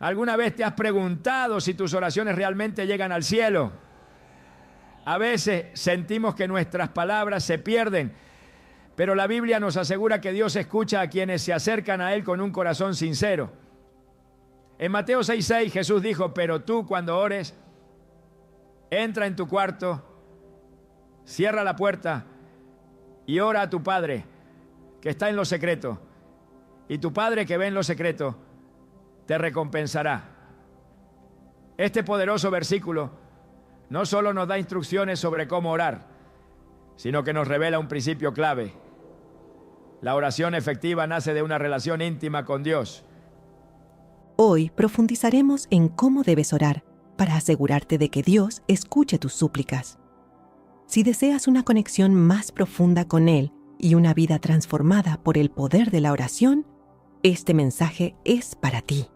¿Alguna vez te has preguntado si tus oraciones realmente llegan al cielo? A veces sentimos que nuestras palabras se pierden, pero la Biblia nos asegura que Dios escucha a quienes se acercan a Él con un corazón sincero. En Mateo 6:6 Jesús dijo: pero tú, cuando ores, entra en tu cuarto, cierra la puerta y ora a tu Padre que está en lo secreto, y tu Padre que ve en lo secreto te recompensará. Este poderoso versículo no solo nos da instrucciones sobre cómo orar, sino que nos revela un principio clave. La oración efectiva nace de una relación íntima con Dios. Hoy profundizaremos en cómo debes orar para asegurarte de que Dios escuche tus súplicas. Si deseas una conexión más profunda con Él y una vida transformada por el poder de la oración, este mensaje es para ti.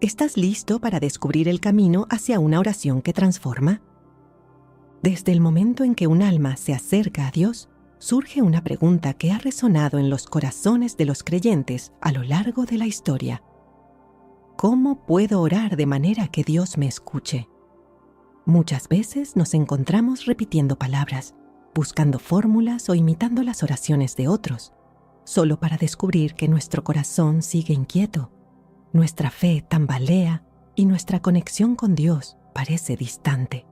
¿Estás listo para descubrir el camino hacia una oración que transforma? Desde el momento en que un alma se acerca a Dios, surge una pregunta que ha resonado en los corazones de los creyentes a lo largo de la historia. ¿Cómo puedo orar de manera que Dios me escuche? Muchas veces nos encontramos repitiendo palabras, buscando fórmulas o imitando las oraciones de otros, solo para descubrir que nuestro corazón sigue inquieto, nuestra fe tambalea y nuestra conexión con Dios parece distante.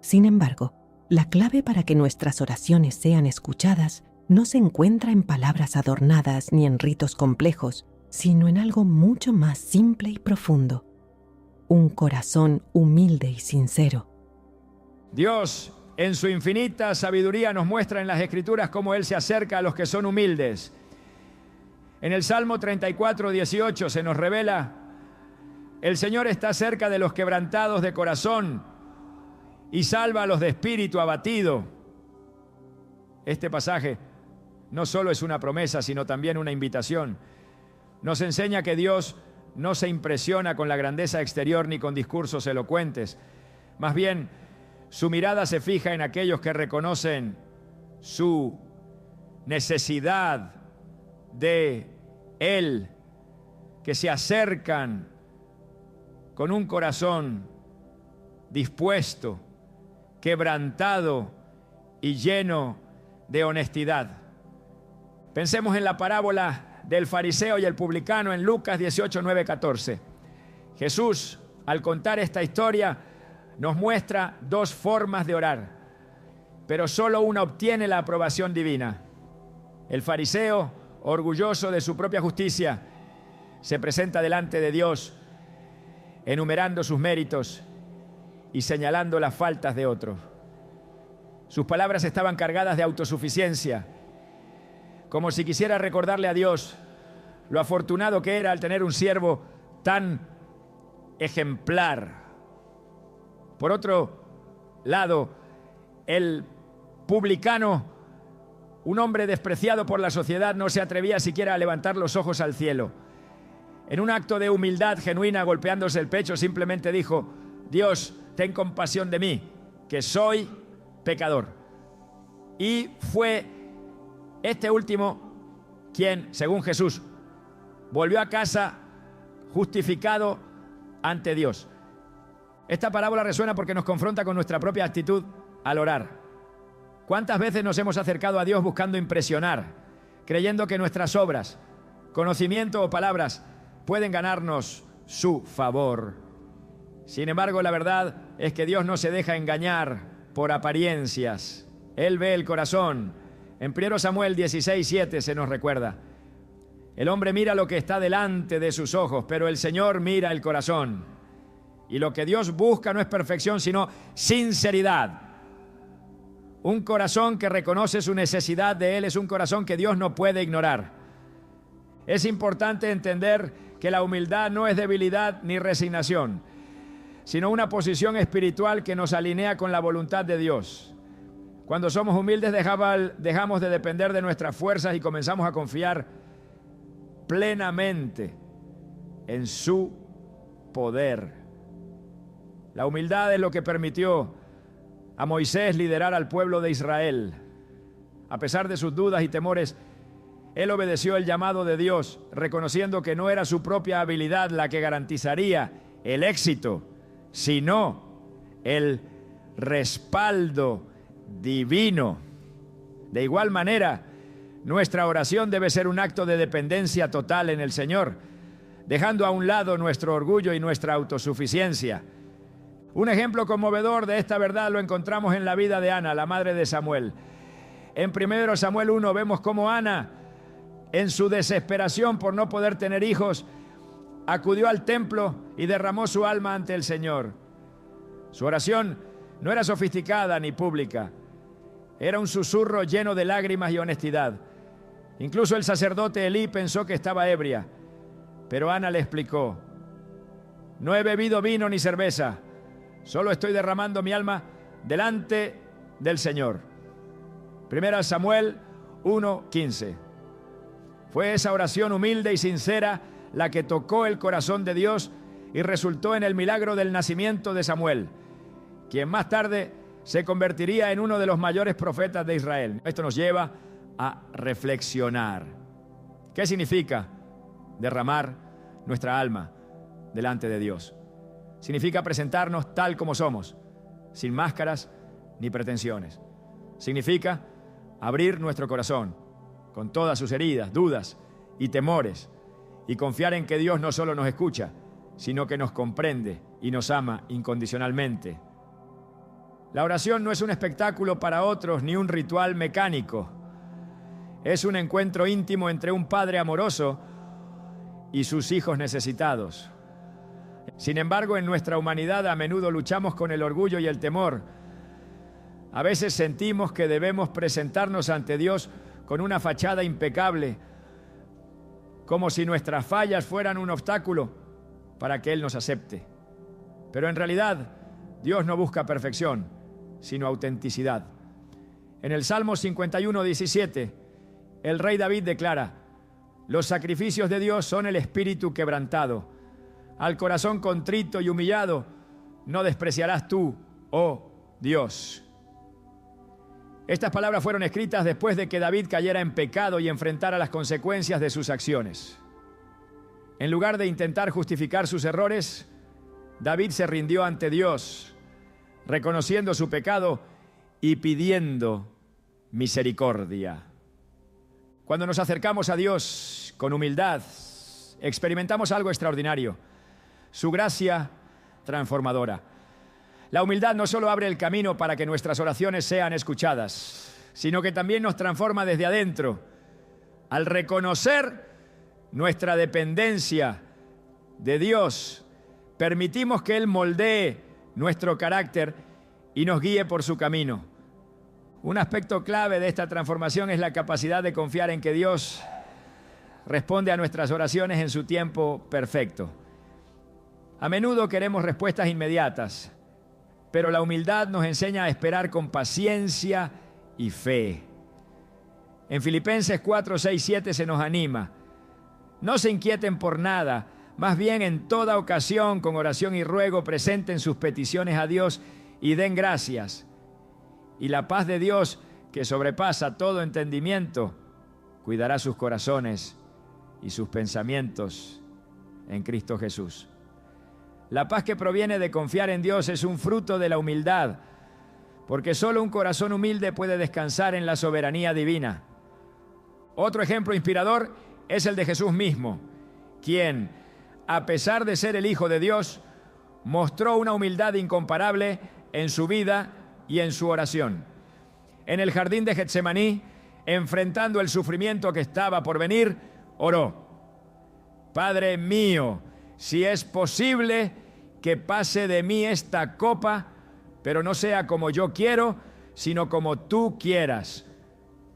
Sin embargo, la clave para que nuestras oraciones sean escuchadas no se encuentra en palabras adornadas ni en ritos complejos, sino en algo mucho más simple y profundo: un corazón humilde y sincero. Dios, en su infinita sabiduría, nos muestra en las Escrituras cómo Él se acerca a los que son humildes. En el Salmo 34:18 se nos revela: el Señor está cerca de los quebrantados de corazón y salva a los de espíritu abatido. Este pasaje no solo es una promesa, sino también una invitación. Nos enseña que Dios no se impresiona con la grandeza exterior ni con discursos elocuentes. Más bien, su mirada se fija en aquellos que reconocen su necesidad de Él, que se acercan con un corazón dispuesto, quebrantado y lleno de honestidad. Pensemos en la parábola del fariseo y el publicano en Lucas 18:9-14. Jesús, al contar esta historia, nos muestra dos formas de orar, pero solo una obtiene la aprobación divina. El fariseo, orgulloso de su propia justicia, se presenta delante de Dios, enumerando sus méritos y señalando las faltas de otros. Sus palabras estaban cargadas de autosuficiencia, como si quisiera recordarle a Dios lo afortunado que era al tener un siervo tan ejemplar. Por otro lado, el publicano, un hombre despreciado por la sociedad, no se atrevía siquiera a levantar los ojos al cielo. En un acto de humildad genuina, golpeándose el pecho, simplemente dijo: Dios, ten compasión de mí, que soy pecador. Y fue este último quien, según Jesús, volvió a casa justificado ante Dios. Esta parábola resuena porque nos confronta con nuestra propia actitud al orar. ¿Cuántas veces nos hemos acercado a Dios buscando impresionar, creyendo que nuestras obras, conocimiento o palabras pueden ganarnos su favor? Sin embargo, la verdad es que Dios no se deja engañar por apariencias. Él ve el corazón. En 1 Samuel 16:7 se nos recuerda: el hombre mira lo que está delante de sus ojos, pero el Señor mira el corazón. Y lo que Dios busca no es perfección, sino sinceridad. Un corazón que reconoce su necesidad de Él es un corazón que Dios no puede ignorar. Es importante entender que la humildad no es debilidad ni resignación, sino una posición espiritual que nos alinea con la voluntad de Dios. Cuando somos humildes dejamos de depender de nuestras fuerzas y comenzamos a confiar plenamente en su poder. La humildad es lo que permitió a Moisés liderar al pueblo de Israel. A pesar de sus dudas y temores, Él obedeció el llamado de Dios, reconociendo que no era su propia habilidad la que garantizaría el éxito, sino el respaldo divino. De igual manera, nuestra oración debe ser un acto de dependencia total en el Señor, dejando a un lado nuestro orgullo y nuestra autosuficiencia. Un ejemplo conmovedor de esta verdad lo encontramos en la vida de Ana, la madre de Samuel. En 1 Samuel 1 vemos cómo Ana, en su desesperación por no poder tener hijos, acudió al templo y derramó su alma ante el Señor. Su oración no era sofisticada ni pública. Era un susurro lleno de lágrimas y honestidad. Incluso el sacerdote Elí pensó que estaba ebria. Pero Ana le explicó: no he bebido vino ni cerveza, solo estoy derramando mi alma delante del Señor. 1 Samuel 1:15. Fue esa oración humilde y sincera la que tocó el corazón de Dios y resultó en el milagro del nacimiento de Samuel, quien más tarde se convertiría en uno de los mayores profetas de Israel. Esto nos lleva a reflexionar. ¿Qué significa derramar nuestra alma delante de Dios? Significa presentarnos tal como somos, sin máscaras ni pretensiones. Significa abrir nuestro corazón con todas sus heridas, dudas y temores, y confiar en que Dios no solo nos escucha, sino que nos comprende y nos ama incondicionalmente. La oración no es un espectáculo para otros ni un ritual mecánico. Es un encuentro íntimo entre un padre amoroso y sus hijos necesitados. Sin embargo, en nuestra humanidad a menudo luchamos con el orgullo y el temor. A veces sentimos que debemos presentarnos ante Dios con una fachada impecable, como si nuestras fallas fueran un obstáculo para que Él nos acepte. Pero en realidad, Dios no busca perfección, sino autenticidad. En el Salmo 51:17, el rey David declara: los sacrificios de Dios son el espíritu quebrantado. Al corazón contrito y humillado no despreciarás tú, oh Dios. Estas palabras fueron escritas después de que David cayera en pecado y enfrentara las consecuencias de sus acciones. En lugar de intentar justificar sus errores, David se rindió ante Dios, reconociendo su pecado y pidiendo misericordia. Cuando nos acercamos a Dios con humildad, experimentamos algo extraordinario: su gracia transformadora. La humildad no solo abre el camino para que nuestras oraciones sean escuchadas, sino que también nos transforma desde adentro. Al reconocer nuestra dependencia de Dios, permitimos que Él moldee nuestro carácter y nos guíe por su camino. Un aspecto clave de esta transformación es la capacidad de confiar en que Dios responde a nuestras oraciones en su tiempo perfecto. A menudo queremos respuestas inmediatas, pero la humildad nos enseña a esperar con paciencia y fe. En Filipenses 4, 6, 7 se nos anima: no se inquieten por nada, más bien en toda ocasión, con oración y ruego, presenten sus peticiones a Dios y den gracias. Y la paz de Dios, que sobrepasa todo entendimiento, cuidará sus corazones y sus pensamientos en Cristo Jesús. La paz que proviene de confiar en Dios es un fruto de la humildad, porque solo un corazón humilde puede descansar en la soberanía divina. Otro ejemplo inspirador es el de Jesús mismo, quien, a pesar de ser el Hijo de Dios, mostró una humildad incomparable en su vida y en su oración. En el jardín de Getsemaní, enfrentando el sufrimiento que estaba por venir, oró: Padre mío, si es posible, que pase de mí esta copa, pero no sea como yo quiero, sino como tú quieras.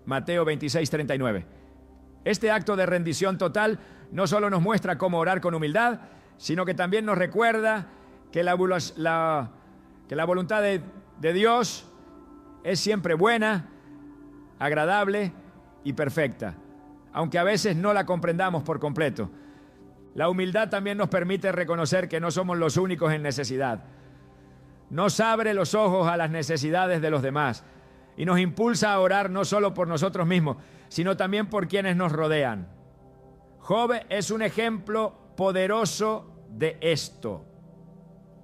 Mateo 26:39. Este acto de rendición total no solo nos muestra cómo orar con humildad, sino que también nos recuerda que la voluntad de Dios es siempre buena, agradable y perfecta, aunque a veces no la comprendamos por completo. La humildad también nos permite reconocer que no somos los únicos en necesidad. Nos abre los ojos a las necesidades de los demás y nos impulsa a orar no solo por nosotros mismos, sino también por quienes nos rodean. Job es un ejemplo poderoso de esto.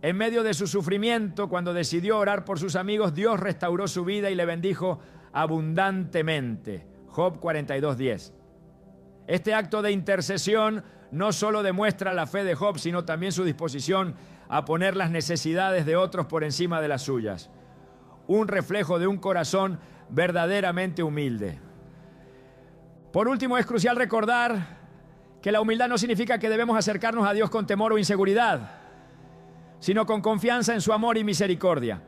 En medio de su sufrimiento, cuando decidió orar por sus amigos, Dios restauró su vida y le bendijo abundantemente. Job 42:10. Este acto de intercesión no solo demuestra la fe de Job, sino también su disposición a poner las necesidades de otros por encima de las suyas. Un reflejo de un corazón verdaderamente humilde. Por último, es crucial recordar que la humildad no significa que debemos acercarnos a Dios con temor o inseguridad, sino con confianza en su amor y misericordia.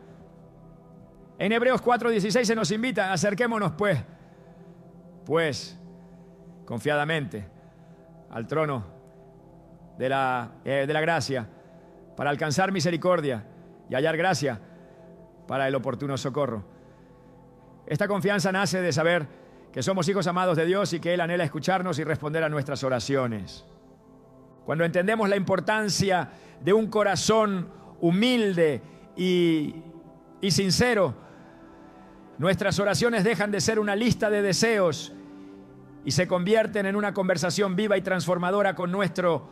En Hebreos 4:16 se nos invita: acerquémonos pues, confiadamente al trono de la gracia, para alcanzar misericordia y hallar gracia para el oportuno socorro. Esta confianza nace de saber que somos hijos amados de Dios y que Él anhela escucharnos y responder a nuestras oraciones. Cuando entendemos la importancia de un corazón humilde y sincero, nuestras oraciones dejan de ser una lista de deseos y se convierten en una conversación viva y transformadora con nuestro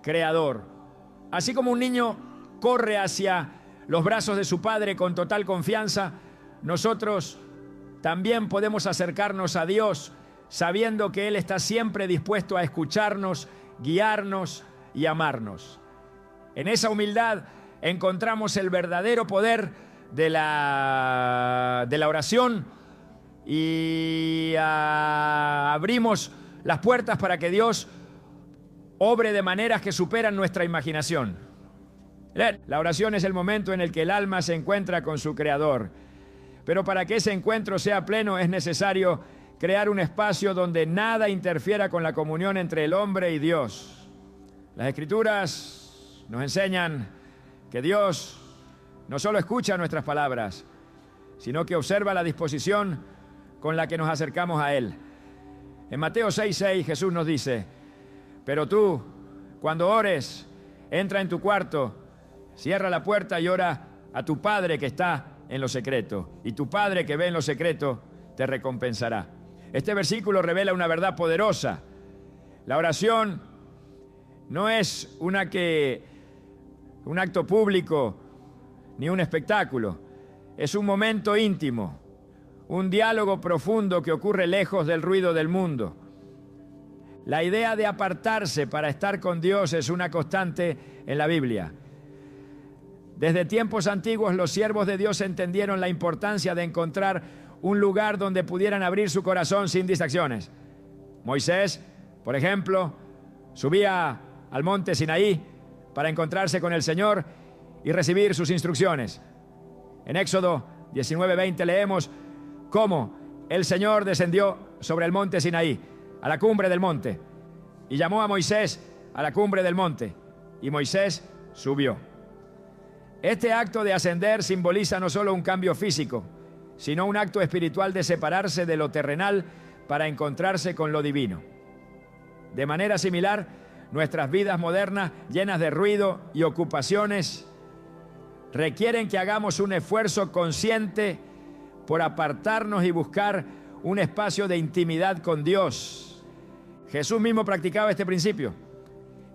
Creador. Así como un niño corre hacia los brazos de su padre con total confianza, nosotros también podemos acercarnos a Dios sabiendo que Él está siempre dispuesto a escucharnos, guiarnos y amarnos. En esa humildad encontramos el verdadero poder de la oración y abrimos las puertas para que Dios obre de maneras que superan nuestra imaginación. La oración es el momento en el que el alma se encuentra con su Creador. Pero para que ese encuentro sea pleno es necesario crear un espacio donde nada interfiera con la comunión entre el hombre y Dios. Las Escrituras nos enseñan que Dios no solo escucha nuestras palabras, sino que observa la disposición con la que nos acercamos a Él. En Mateo 6:6 Jesús nos dice: pero tú, cuando ores, entra en tu cuarto, cierra la puerta y ora a tu Padre que está en lo secreto, y tu Padre que ve en lo secreto te recompensará. Este versículo revela una verdad poderosa. La oración no es un acto público ni un espectáculo. Es un momento íntimo, un diálogo profundo que ocurre lejos del ruido del mundo. La idea de apartarse para estar con Dios es una constante en la Biblia. Desde tiempos antiguos los siervos de Dios entendieron la importancia de encontrar un lugar donde pudieran abrir su corazón sin distracciones. Moisés, por ejemplo, subía al monte Sinaí para encontrarse con el Señor y recibir sus instrucciones. En Éxodo 19:20 leemos cómo el Señor descendió sobre el monte Sinaí, a la cumbre del monte, y llamó a Moisés a la cumbre del monte, y Moisés subió. Este acto de ascender simboliza no solo un cambio físico, sino un acto espiritual de separarse de lo terrenal para encontrarse con lo divino. De manera similar, nuestras vidas modernas, llenas de ruido y ocupaciones, requieren que hagamos un esfuerzo consciente por apartarnos y buscar un espacio de intimidad con Dios. Jesús mismo practicaba este principio.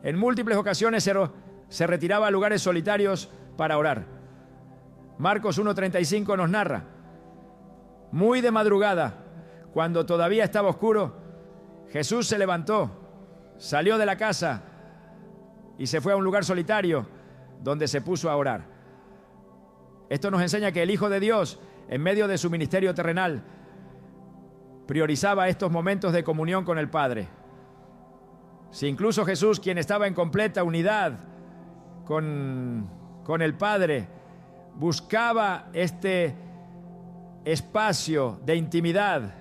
En múltiples ocasiones se retiraba a lugares solitarios para orar. Marcos 1:35 nos narra: muy de madrugada, cuando todavía estaba oscuro, Jesús se levantó, salió de la casa y se fue a un lugar solitario donde se puso a orar. Esto nos enseña que el Hijo de Dios, en medio de su ministerio terrenal, priorizaba estos momentos de comunión con el Padre. Si incluso Jesús, quien estaba en completa unidad con el Padre, buscaba este espacio de intimidad,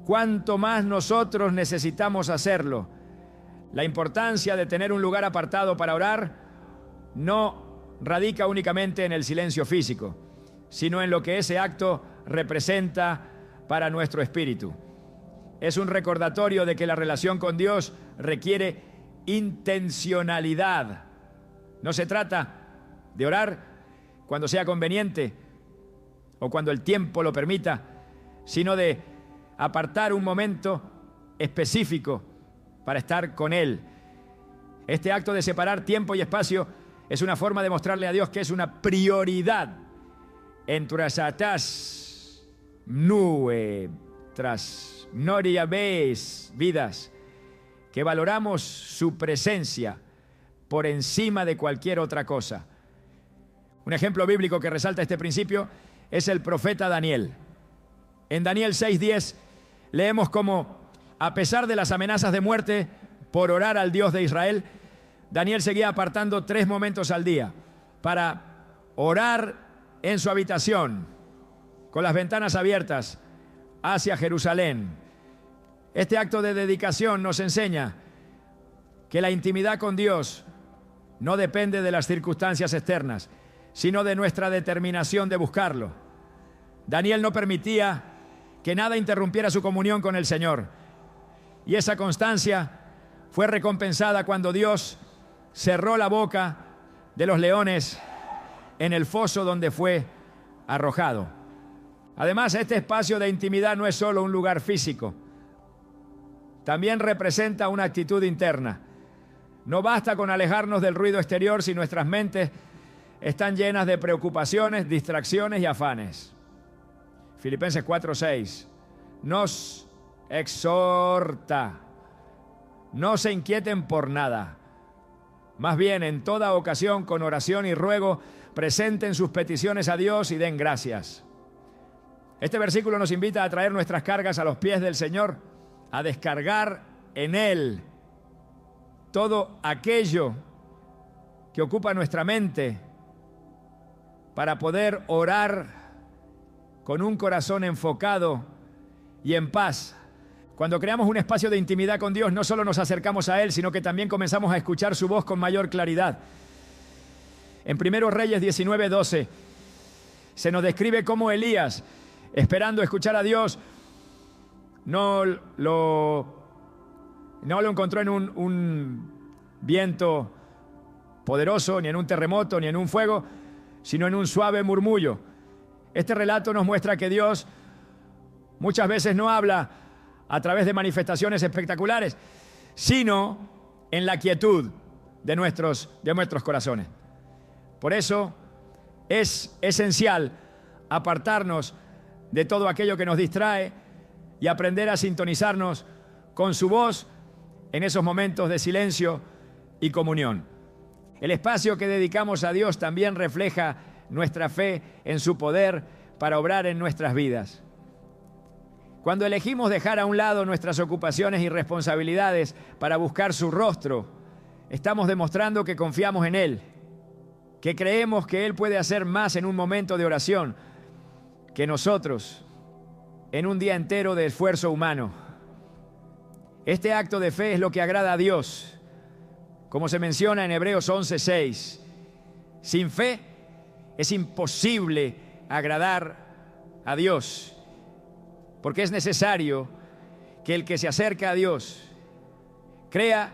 cuánto más nosotros necesitamos hacerlo. La importancia de tener un lugar apartado para orar no radica únicamente en el silencio físico, sino en lo que ese acto representa para nuestro espíritu. Es un recordatorio de que la relación con Dios requiere intencionalidad. No se trata de orar cuando sea conveniente o cuando el tiempo lo permita, sino de apartar un momento específico para estar con Él. Este acto de separar tiempo y espacio es una forma de mostrarle a Dios que es una prioridad en nuestras vidas, que valoramos su presencia por encima de cualquier otra cosa. Un ejemplo bíblico que resalta este principio es el profeta Daniel. En Daniel 6:10 leemos cómo, a pesar de las amenazas de muerte por orar al Dios de Israel, Daniel seguía apartando 3 momentos al día para orar en su habitación, con las ventanas abiertas hacia Jerusalén. Este acto de dedicación nos enseña que la intimidad con Dios no depende de las circunstancias externas, sino de nuestra determinación de buscarlo. Daniel no permitía que nada interrumpiera su comunión con el Señor. Y esa constancia fue recompensada cuando Dios cerró la boca de los leones en el foso donde fue arrojado. Además, este espacio de intimidad no es solo un lugar físico, también representa una actitud interna. No basta con alejarnos del ruido exterior si nuestras mentes están llenas de preocupaciones, distracciones y afanes. Filipenses 4:6 nos exhorta: no se inquieten por nada, más bien en toda ocasión con oración y ruego presenten sus peticiones a Dios y den gracias. Este versículo nos invita a traer nuestras cargas a los pies del Señor, a descargar en Él todo aquello que ocupa nuestra mente para poder orar con un corazón enfocado y en paz. Cuando creamos un espacio de intimidad con Dios, no solo nos acercamos a Él, sino que también comenzamos a escuchar su voz con mayor claridad. En 1 Reyes 19:12 se nos describe cómo Elías, esperando escuchar a Dios, no lo encontró en un viento poderoso, ni en un terremoto, ni en un fuego, sino en un suave murmullo. Este relato nos muestra que Dios muchas veces no habla a través de manifestaciones espectaculares, sino en la quietud de nuestros corazones. Por eso es esencial apartarnos de todo aquello que nos distrae y aprender a sintonizarnos con su voz en esos momentos de silencio y comunión. El espacio que dedicamos a Dios también refleja nuestra fe en su poder para obrar en nuestras vidas. Cuando elegimos dejar a un lado nuestras ocupaciones y responsabilidades para buscar su rostro, estamos demostrando que confiamos en Él, que creemos que Él puede hacer más en un momento de oración que nosotros en un día entero de esfuerzo humano. Este acto de fe es lo que agrada a Dios, como se menciona en Hebreos 11:6. Sin fe es imposible agradar a Dios, porque es necesario que el que se acerca a Dios crea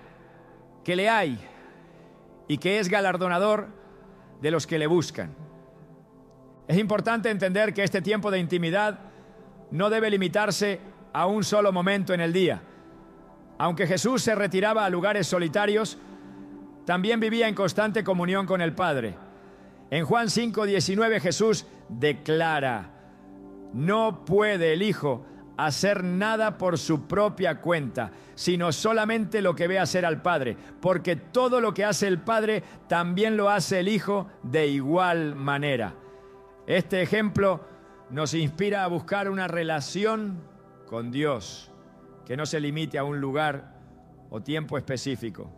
que le hay y que es galardonador de los que le buscan. Es importante entender que este tiempo de intimidad no debe limitarse a un solo momento en el día. Aunque Jesús se retiraba a lugares solitarios, también vivía en constante comunión con el Padre. En Juan 5:19 Jesús declara: no puede el Hijo hacer nada por su propia cuenta, sino solamente lo que ve hacer al Padre, porque todo lo que hace el Padre también lo hace el Hijo de igual manera. Este ejemplo nos inspira a buscar una relación con Dios que no se limite a un lugar o tiempo específico,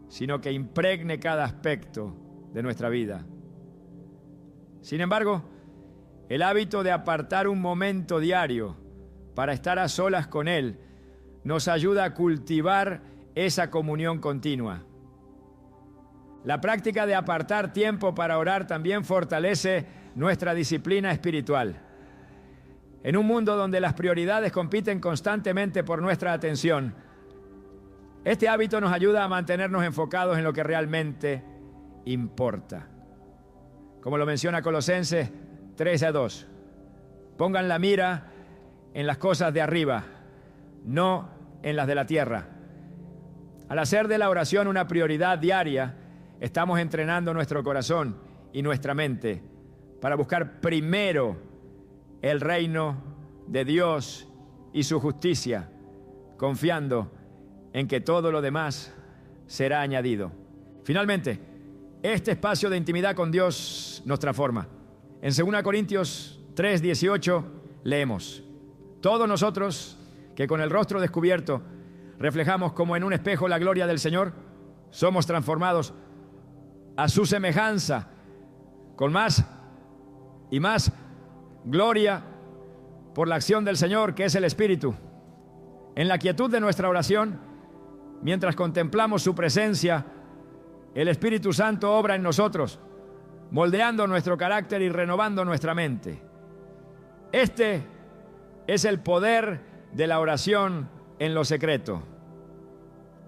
sino que impregne cada aspecto de nuestra vida. Sin embargo, el hábito de apartar un momento diario para estar a solas con Él nos ayuda a cultivar esa comunión continua. La práctica de apartar tiempo para orar también fortalece nuestra disciplina espiritual. En un mundo donde las prioridades compiten constantemente por nuestra atención, este hábito nos ayuda a mantenernos enfocados en lo que realmente importa. Como lo menciona Colosenses 3:2, pongan la mira en las cosas de arriba, no en las de la tierra. Al hacer de la oración una prioridad diaria, estamos entrenando nuestro corazón y nuestra mente para buscar primero el reino de Dios y su justicia, confiando en que todo lo demás será añadido. Finalmente, este espacio de intimidad con Dios nos transforma. En 2 Corintios 3:18 leemos: todos nosotros que con el rostro descubierto reflejamos como en un espejo la gloria del Señor, somos transformados a su semejanza con más y más gloria por la acción del Señor, que es el Espíritu. En la quietud de nuestra oración, mientras contemplamos su presencia, el Espíritu Santo obra en nosotros, moldeando nuestro carácter y renovando nuestra mente. Este es el poder de la oración en lo secreto.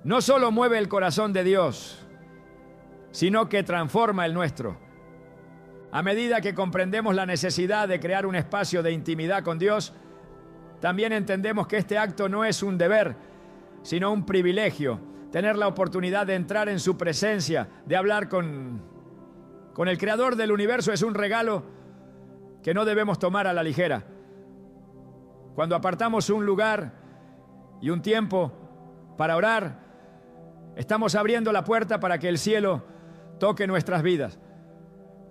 No solo mueve el corazón de Dios, sino que transforma el nuestro. A medida que comprendemos la necesidad de crear un espacio de intimidad con Dios, también entendemos que este acto no es un deber, sino un privilegio. Tener la oportunidad de entrar en su presencia, de hablar con el Creador del universo, es un regalo que no debemos tomar a la ligera. Cuando apartamos un lugar y un tiempo para orar, estamos abriendo la puerta para que el cielo toque nuestras vidas,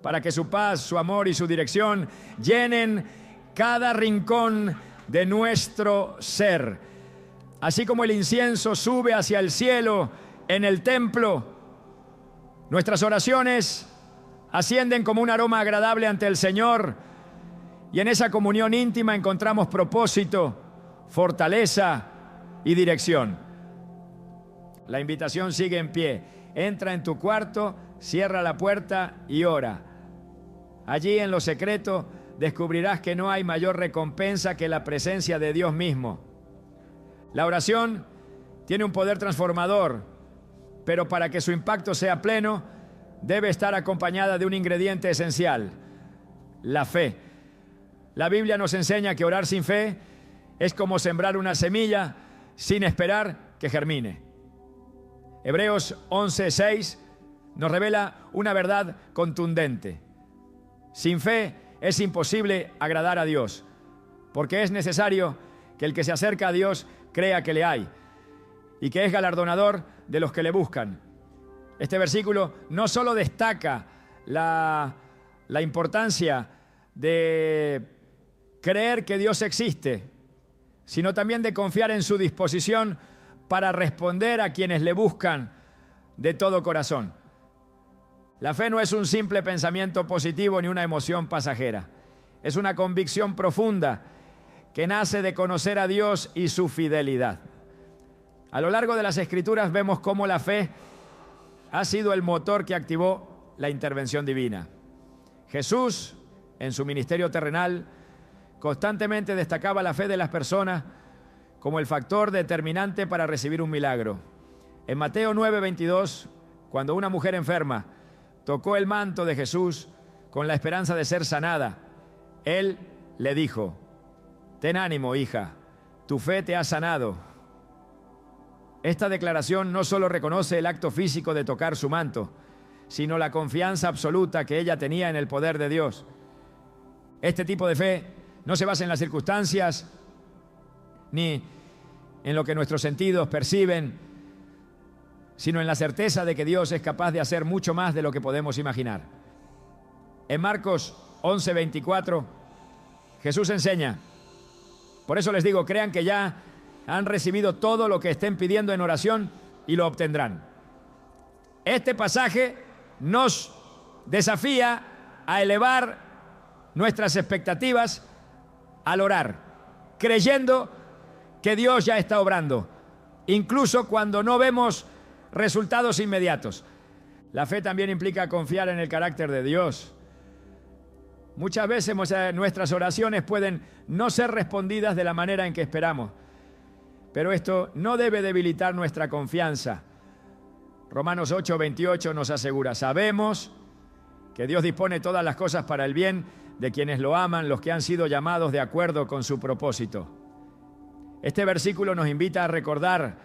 para que su paz, su amor y su dirección llenen cada rincón de nuestro ser. Así como el incienso sube hacia el cielo en el templo, nuestras oraciones ascienden como un aroma agradable ante el Señor, y en esa comunión íntima encontramos propósito, fortaleza y dirección. La invitación sigue en pie. Entra en tu cuarto, cierra la puerta y ora. Allí en lo secreto descubrirás que no hay mayor recompensa que la presencia de Dios mismo. La oración tiene un poder transformador, pero para que su impacto sea pleno, debe estar acompañada de un ingrediente esencial: la fe. La Biblia nos enseña que orar sin fe es como sembrar una semilla sin esperar que germine. Hebreos 11:6 nos revela una verdad contundente. Sin fe es imposible agradar a Dios, porque es necesario que el que se acerca a Dios crea que le hay y que es galardonador de los que le buscan. Este versículo no solo destaca la importancia de creer que Dios existe, sino también de confiar en su disposición para responder a quienes le buscan de todo corazón. La fe no es un simple pensamiento positivo ni una emoción pasajera. Es una convicción profunda que nace de conocer a Dios y su fidelidad. A lo largo de las Escrituras vemos cómo la fe ha sido el motor que activó la intervención divina. Jesús, en su ministerio terrenal, constantemente destacaba la fe de las personas como el factor determinante para recibir un milagro. En Mateo 9:22, cuando una mujer enferma tocó el manto de Jesús con la esperanza de ser sanada, Él le dijo: ten ánimo, hija, tu fe te ha sanado. Esta declaración no solo reconoce el acto físico de tocar su manto, sino la confianza absoluta que ella tenía en el poder de Dios. Este tipo de fe no se basa en las circunstancias ni en lo que nuestros sentidos perciben, sino en la certeza de que Dios es capaz de hacer mucho más de lo que podemos imaginar. En Marcos 11:24, Jesús enseña: por eso les digo, crean que ya han recibido todo lo que estén pidiendo en oración y lo obtendrán. Este pasaje nos desafía a elevar nuestras expectativas al orar, creyendo que Dios ya está obrando, incluso cuando no vemos resultados inmediatos. La fe también implica confiar en el carácter de Dios. Muchas veces nuestras oraciones pueden no ser respondidas de la manera en que esperamos, pero esto no debe debilitar nuestra confianza. Romanos 8:28 nos asegura: sabemos que Dios dispone todas las cosas para el bien de quienes lo aman, los que han sido llamados de acuerdo con su propósito. Este versículo nos invita a recordar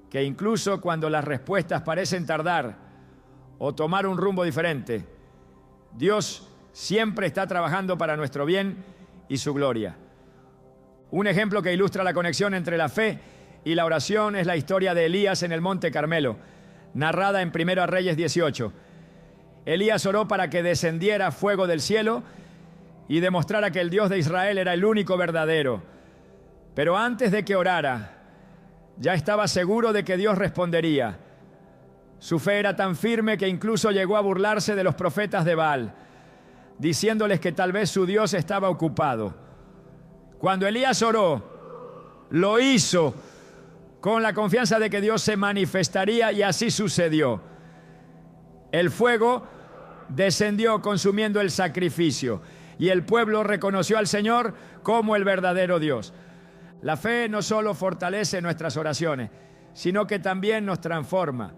que incluso cuando las respuestas parecen tardar o tomar un rumbo diferente, Dios siempre está trabajando para nuestro bien y su gloria. Un ejemplo que ilustra la conexión entre la fe y la oración es la historia de Elías en el Monte Carmelo, narrada en 1 Reyes 18. Elías oró para que descendiera fuego del cielo y demostrara que el Dios de Israel era el único verdadero. Pero antes de que orara, ya estaba seguro de que Dios respondería. Su fe era tan firme que incluso llegó a burlarse de los profetas de Baal, diciéndoles que tal vez su Dios estaba ocupado. Cuando Elías oró, lo hizo con la confianza de que Dios se manifestaría, y así sucedió. El fuego descendió consumiendo el sacrificio y el pueblo reconoció al Señor como el verdadero Dios. La fe no solo fortalece nuestras oraciones, sino que también nos transforma.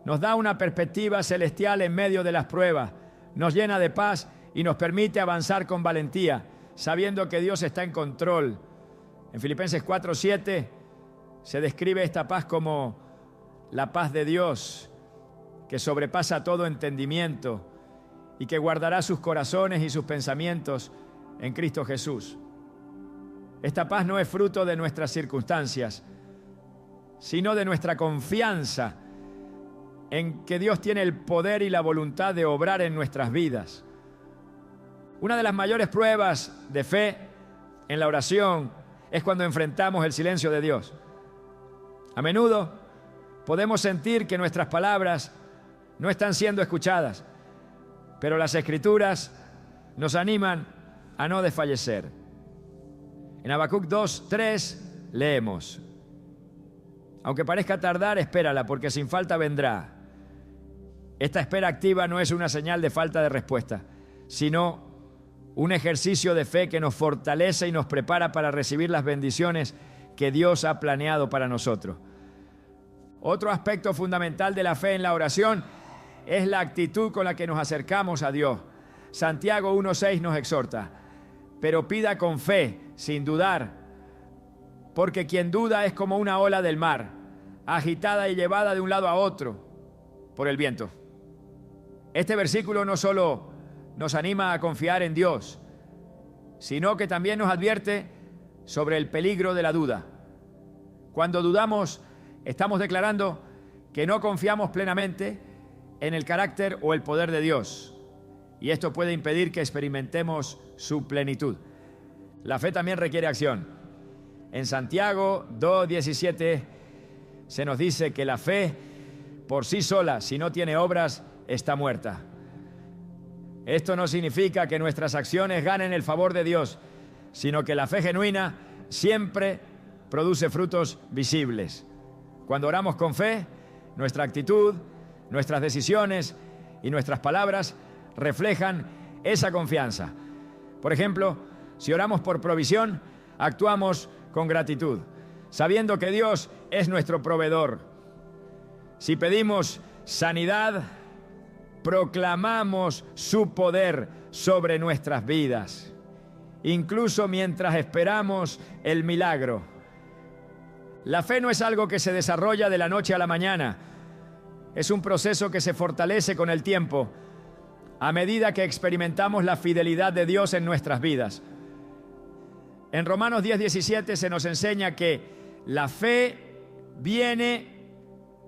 Nos da una perspectiva celestial en medio de las pruebas, nos llena de paz y nos permite avanzar con valentía, sabiendo que Dios está en control. En Filipenses 4:7 se describe esta paz como la paz de Dios, que sobrepasa todo entendimiento y que guardará sus corazones y sus pensamientos en Cristo Jesús. Esta paz no es fruto de nuestras circunstancias, sino de nuestra confianza en que Dios tiene el poder y la voluntad de obrar en nuestras vidas. Una de las mayores pruebas de fe en la oración es cuando enfrentamos el silencio de Dios. A menudo podemos sentir que nuestras palabras no están siendo escuchadas, pero las Escrituras nos animan a no desfallecer. En Habacuc 2:3 leemos: aunque parezca tardar, espérala, porque sin falta vendrá. Esta espera activa no es una señal de falta de respuesta, sino un ejercicio de fe que nos fortalece y nos prepara para recibir las bendiciones que Dios ha planeado para nosotros. Otro aspecto fundamental de la fe en la oración es la actitud con la que nos acercamos a Dios. Santiago 1:6 nos exhorta: pero pida con fe, sin dudar, porque quien duda es como una ola del mar, agitada y llevada de un lado a otro por el viento. Este versículo no solo nos anima a confiar en Dios, sino que también nos advierte sobre el peligro de la duda. Cuando dudamos, estamos declarando que no confiamos plenamente en el carácter o el poder de Dios, y esto puede impedir que experimentemos su plenitud. La fe también requiere acción. En Santiago 2:17 se nos dice que la fe por sí sola, si no tiene obras, está muerta. Esto no significa que nuestras acciones ganen el favor de Dios, sino que la fe genuina siempre produce frutos visibles. Cuando oramos con fe, nuestra actitud, nuestras decisiones y nuestras palabras reflejan esa confianza. Por ejemplo, si oramos por provisión, actuamos con gratitud, sabiendo que Dios es nuestro proveedor. Si pedimos sanidad, proclamamos su poder sobre nuestras vidas, incluso mientras esperamos el milagro. La fe no es algo que se desarrolla de la noche a la mañana. Es un proceso que se fortalece con el tiempo, a medida que experimentamos la fidelidad de Dios en nuestras vidas. En Romanos 10:17 se nos enseña que la fe viene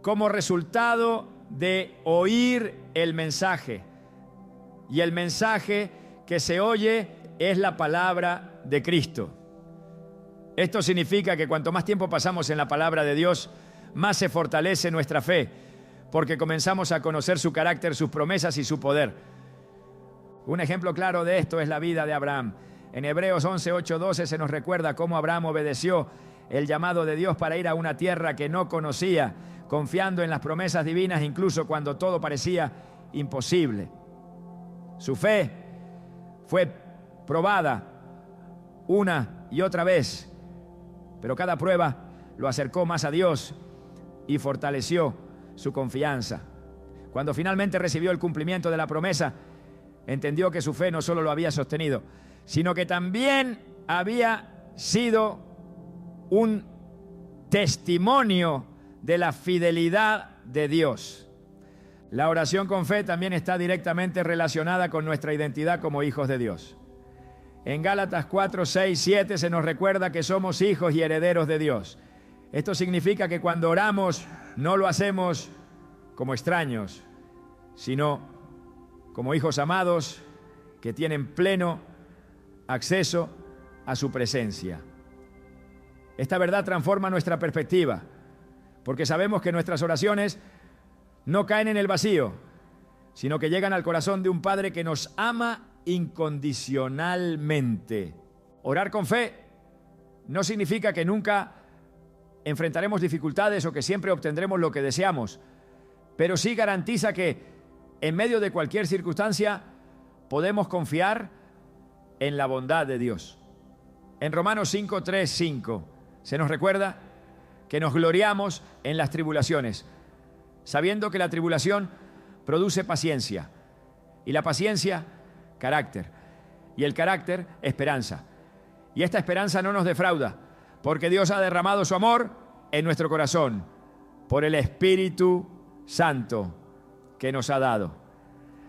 como resultado de oír el mensaje. Y el mensaje que se oye es la palabra de Cristo. Esto significa que cuanto más tiempo pasamos en la palabra de Dios, más se fortalece nuestra fe, porque comenzamos a conocer su carácter, sus promesas y su poder. Un ejemplo claro de esto es la vida de Abraham. En Hebreos 11:8-12 se nos recuerda cómo Abraham obedeció el llamado de Dios para ir a una tierra que no conocía, confiando en las promesas divinas incluso cuando todo parecía imposible. Su fe fue probada una y otra vez, pero cada prueba lo acercó más a Dios y fortaleció su confianza. Cuando finalmente recibió el cumplimiento de la promesa, entendió que su fe no solo lo había sostenido, sino que también había sido un testimonio de la fidelidad de Dios. La oración con fe también está directamente relacionada con nuestra identidad como hijos de Dios. En Gálatas 4, 6, 7 se nos recuerda que somos hijos y herederos de Dios. Esto significa que cuando oramos no lo hacemos como extraños, sino como hijos amados que tienen pleno acceso a su presencia. Esta verdad transforma nuestra perspectiva, porque sabemos que nuestras oraciones no caen en el vacío, sino que llegan al corazón de un Padre que nos ama incondicionalmente. Orar con fe no significa que nunca enfrentaremos dificultades o que siempre obtendremos lo que deseamos, pero sí garantiza que en medio de cualquier circunstancia podemos confiar en la bondad de Dios. En Romanos 5, 3, 5 se nos recuerda que nos gloriamos en las tribulaciones, sabiendo que la tribulación produce paciencia, y la paciencia, carácter, y el carácter, esperanza. Y esta esperanza no nos defrauda, porque Dios ha derramado su amor en nuestro corazón por el Espíritu Santo que nos ha dado.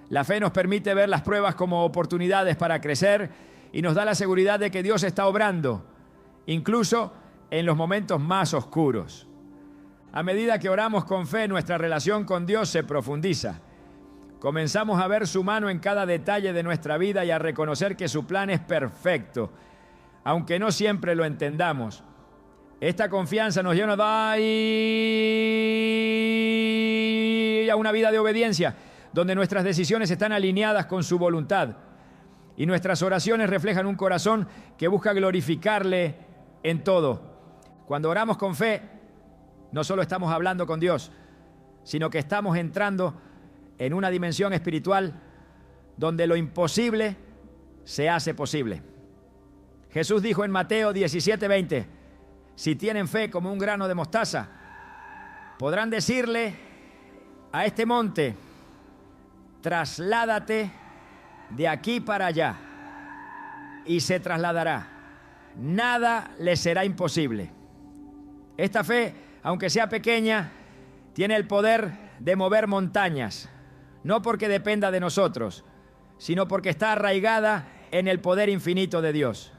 La fe nos permite ver las pruebas como oportunidades para crecer y nos da la seguridad de que Dios está obrando, incluso en los momentos más oscuros. A medida que oramos con fe, nuestra relación con Dios se profundiza. Comenzamos a ver su mano en cada detalle de nuestra vida y a reconocer que su plan es perfecto, aunque no siempre lo entendamos. Esta confianza nos lleva a una vida de obediencia, donde nuestras decisiones están alineadas con su voluntad y nuestras oraciones reflejan un corazón que busca glorificarle en todo. Cuando oramos con fe, no solo estamos hablando con Dios, sino que estamos entrando en una dimensión espiritual donde lo imposible se hace posible. Jesús dijo en Mateo 17:20, si tienen fe como un grano de mostaza, podrán decirle a este monte, trasládate de aquí para allá, y se trasladará. Nada le será imposible. Esta fe, aunque sea pequeña, tiene el poder de mover montañas, no porque dependa de nosotros, sino porque está arraigada en el poder infinito de Dios.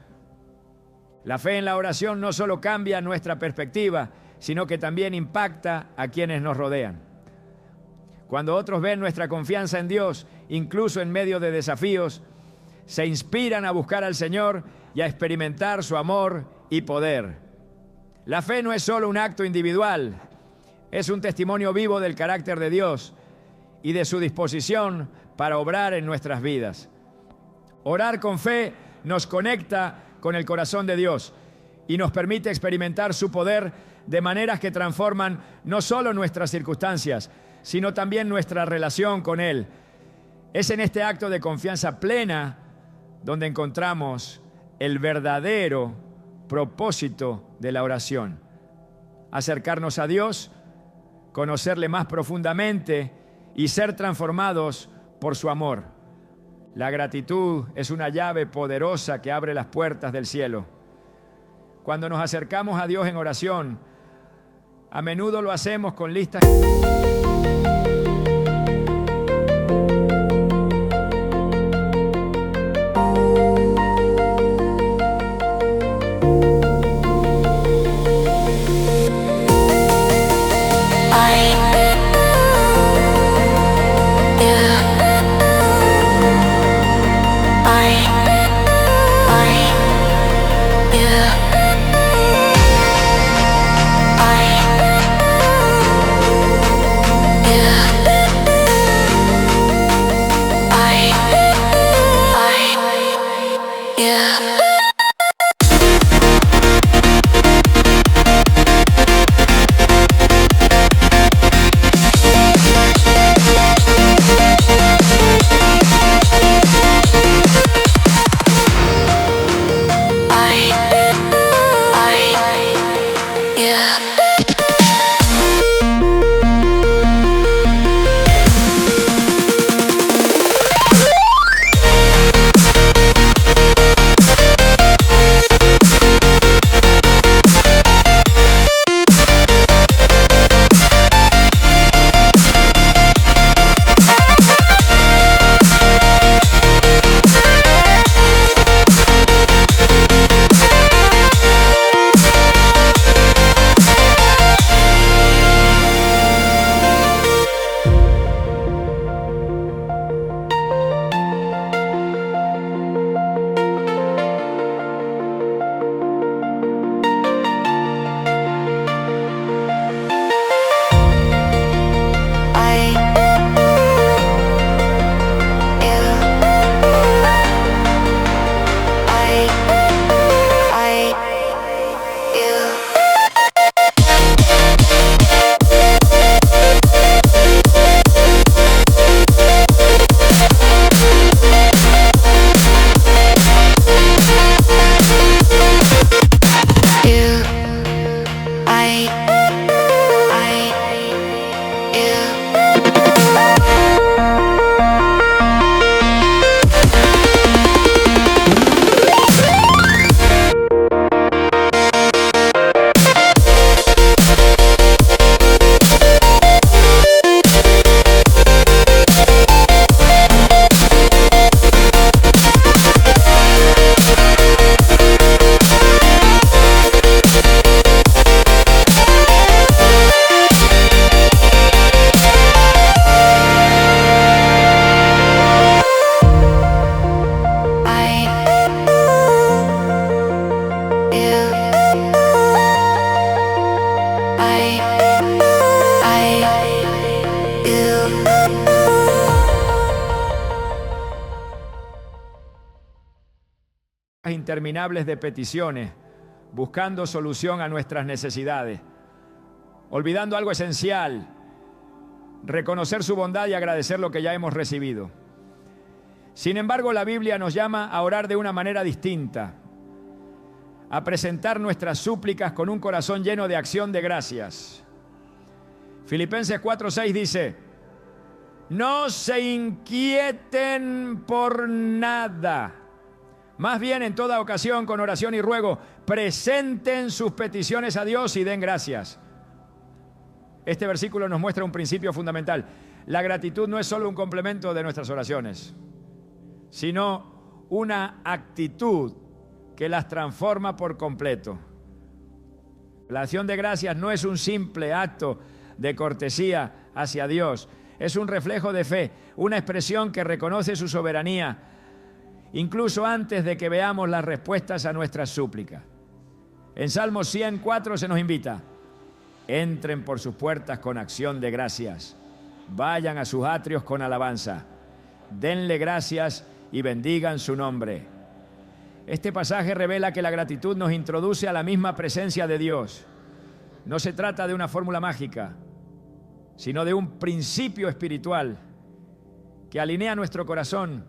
La fe en la oración no solo cambia nuestra perspectiva, sino que también impacta a quienes nos rodean. Cuando otros ven nuestra confianza en Dios, incluso en medio de desafíos, se inspiran a buscar al Señor y a experimentar su amor y poder. La fe no es solo un acto individual, es un testimonio vivo del carácter de Dios y de su disposición para obrar en nuestras vidas. Orar con fe nos conecta con el corazón de Dios y nos permite experimentar su poder de maneras que transforman no solo nuestras circunstancias, sino también nuestra relación con Él. Es en este acto de confianza plena donde encontramos el verdadero propósito de la oración: acercarnos a Dios, conocerle más profundamente y ser transformados por su amor. La gratitud es una llave poderosa que abre las puertas del cielo. Cuando nos acercamos a Dios en oración, a menudo lo hacemos con listas. interminables de peticiones, buscando solución a nuestras necesidades, olvidando algo esencial: reconocer su bondad y agradecer lo que ya hemos recibido. Sin embargo, la Biblia nos llama a orar de una manera distinta, a presentar nuestras súplicas con un corazón lleno de acción de gracias. Filipenses 4:6 dice: no se inquieten por nada, más bien en toda ocasión con oración y ruego presenten sus peticiones a Dios y den gracias. Este versículo nos muestra un principio fundamental: la gratitud no es solo un complemento de nuestras oraciones, sino una actitud que las transforma por completo. La acción de gracias no es un simple acto de cortesía hacia Dios, es un reflejo de fe, una expresión que reconoce su soberanía, incluso antes de que veamos las respuestas a nuestras súplicas. En Salmo 104 se nos invita: entren por sus puertas con acción de gracias, vayan a sus atrios con alabanza, denle gracias y bendigan su nombre. Este pasaje revela que la gratitud nos introduce a la misma presencia de Dios. No se trata de una fórmula mágica, sino de un principio espiritual que alinea nuestro corazón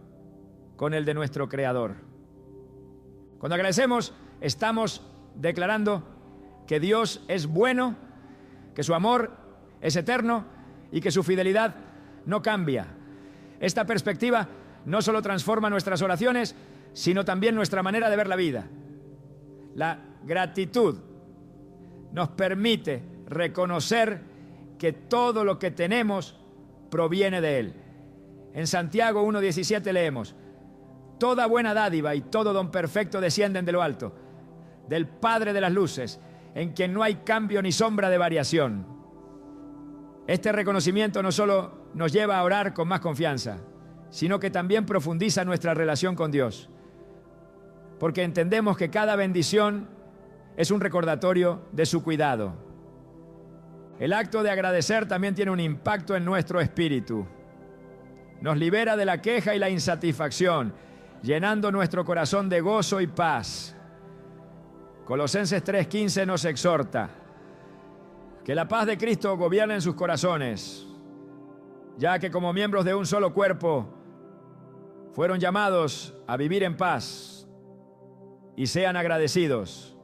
con el de nuestro Creador. Cuando agradecemos, estamos declarando que Dios es bueno, que su amor es eterno y que su fidelidad no cambia. Esta perspectiva no solo transforma nuestras oraciones, sino también nuestra manera de ver la vida. La gratitud nos permite reconocer que todo lo que tenemos proviene de Él. En Santiago 1:17 leemos: toda buena dádiva y todo don perfecto descienden de lo alto, del Padre de las luces, en quien no hay cambio ni sombra de variación. Este reconocimiento no solo nos lleva a orar con más confianza, sino que también profundiza nuestra relación con Dios, porque entendemos que cada bendición es un recordatorio de su cuidado. El acto de agradecer también tiene un impacto en nuestro espíritu. Nos libera de la queja y la insatisfacción, llenando nuestro corazón de gozo y paz. Colosenses 3:15 nos exhorta: que la paz de Cristo gobierne en sus corazones, ya que como miembros de un solo cuerpo fueron llamados a vivir en paz y sean agradecidos.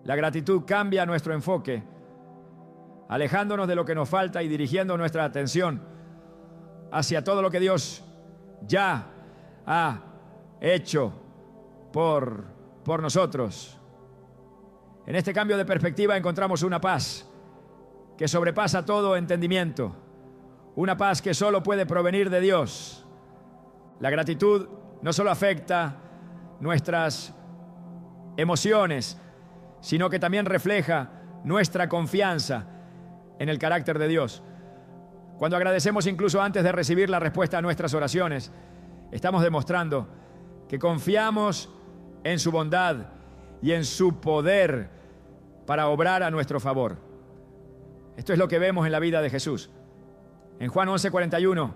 La gratitud cambia nuestro enfoque, alejándonos de lo que nos falta y dirigiendo nuestra atención hacia todo lo que Dios ya ha hecho por nosotros. En este cambio de perspectiva encontramos una paz que sobrepasa todo entendimiento, una paz que solo puede provenir de Dios. La gratitud no solo afecta nuestras emociones, sino que también refleja nuestra confianza en el carácter de Dios. Cuando agradecemos incluso antes de recibir la respuesta a nuestras oraciones, estamos demostrando que confiamos en su bondad y en su poder para obrar a nuestro favor. Esto es lo que vemos en la vida de Jesús. En Juan 11:41,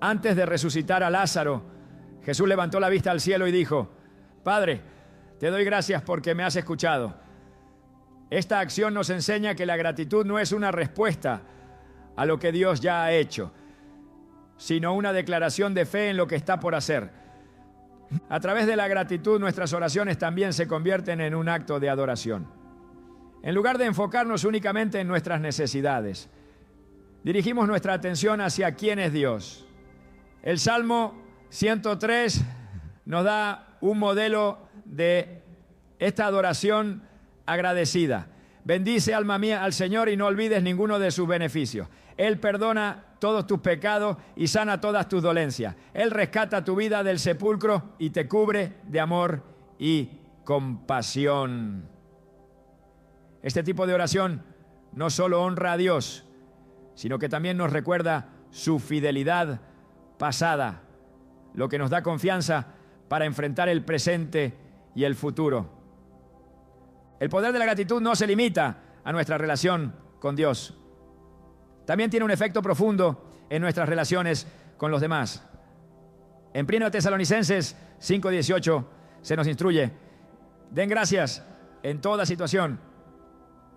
antes de resucitar a Lázaro, Jesús levantó la vista al cielo y dijo: Padre, te doy gracias porque me has escuchado. Esta acción nos enseña que la gratitud no es una respuesta a lo que Dios ya ha hecho, sino una declaración de fe en lo que está por hacer. A través de la gratitud, nuestras oraciones también se convierten en un acto de adoración. En lugar de enfocarnos únicamente en nuestras necesidades, dirigimos nuestra atención hacia quién es Dios. El Salmo 103 nos da un modelo de esta adoración agradecida. Bendice, alma mía, al Señor y no olvides ninguno de sus beneficios. Él perdona todos tus pecados y sana todas tus dolencias. Él rescata tu vida del sepulcro y te cubre de amor y compasión. Este tipo de oración no solo honra a Dios, sino que también nos recuerda su fidelidad pasada, lo que nos da confianza para enfrentar el presente y el futuro. El poder de la gratitud no se limita a nuestra relación con Dios. También tiene un efecto profundo en nuestras relaciones con los demás. En 1 Tesalonicenses 5:18 se nos instruye: den gracias en toda situación,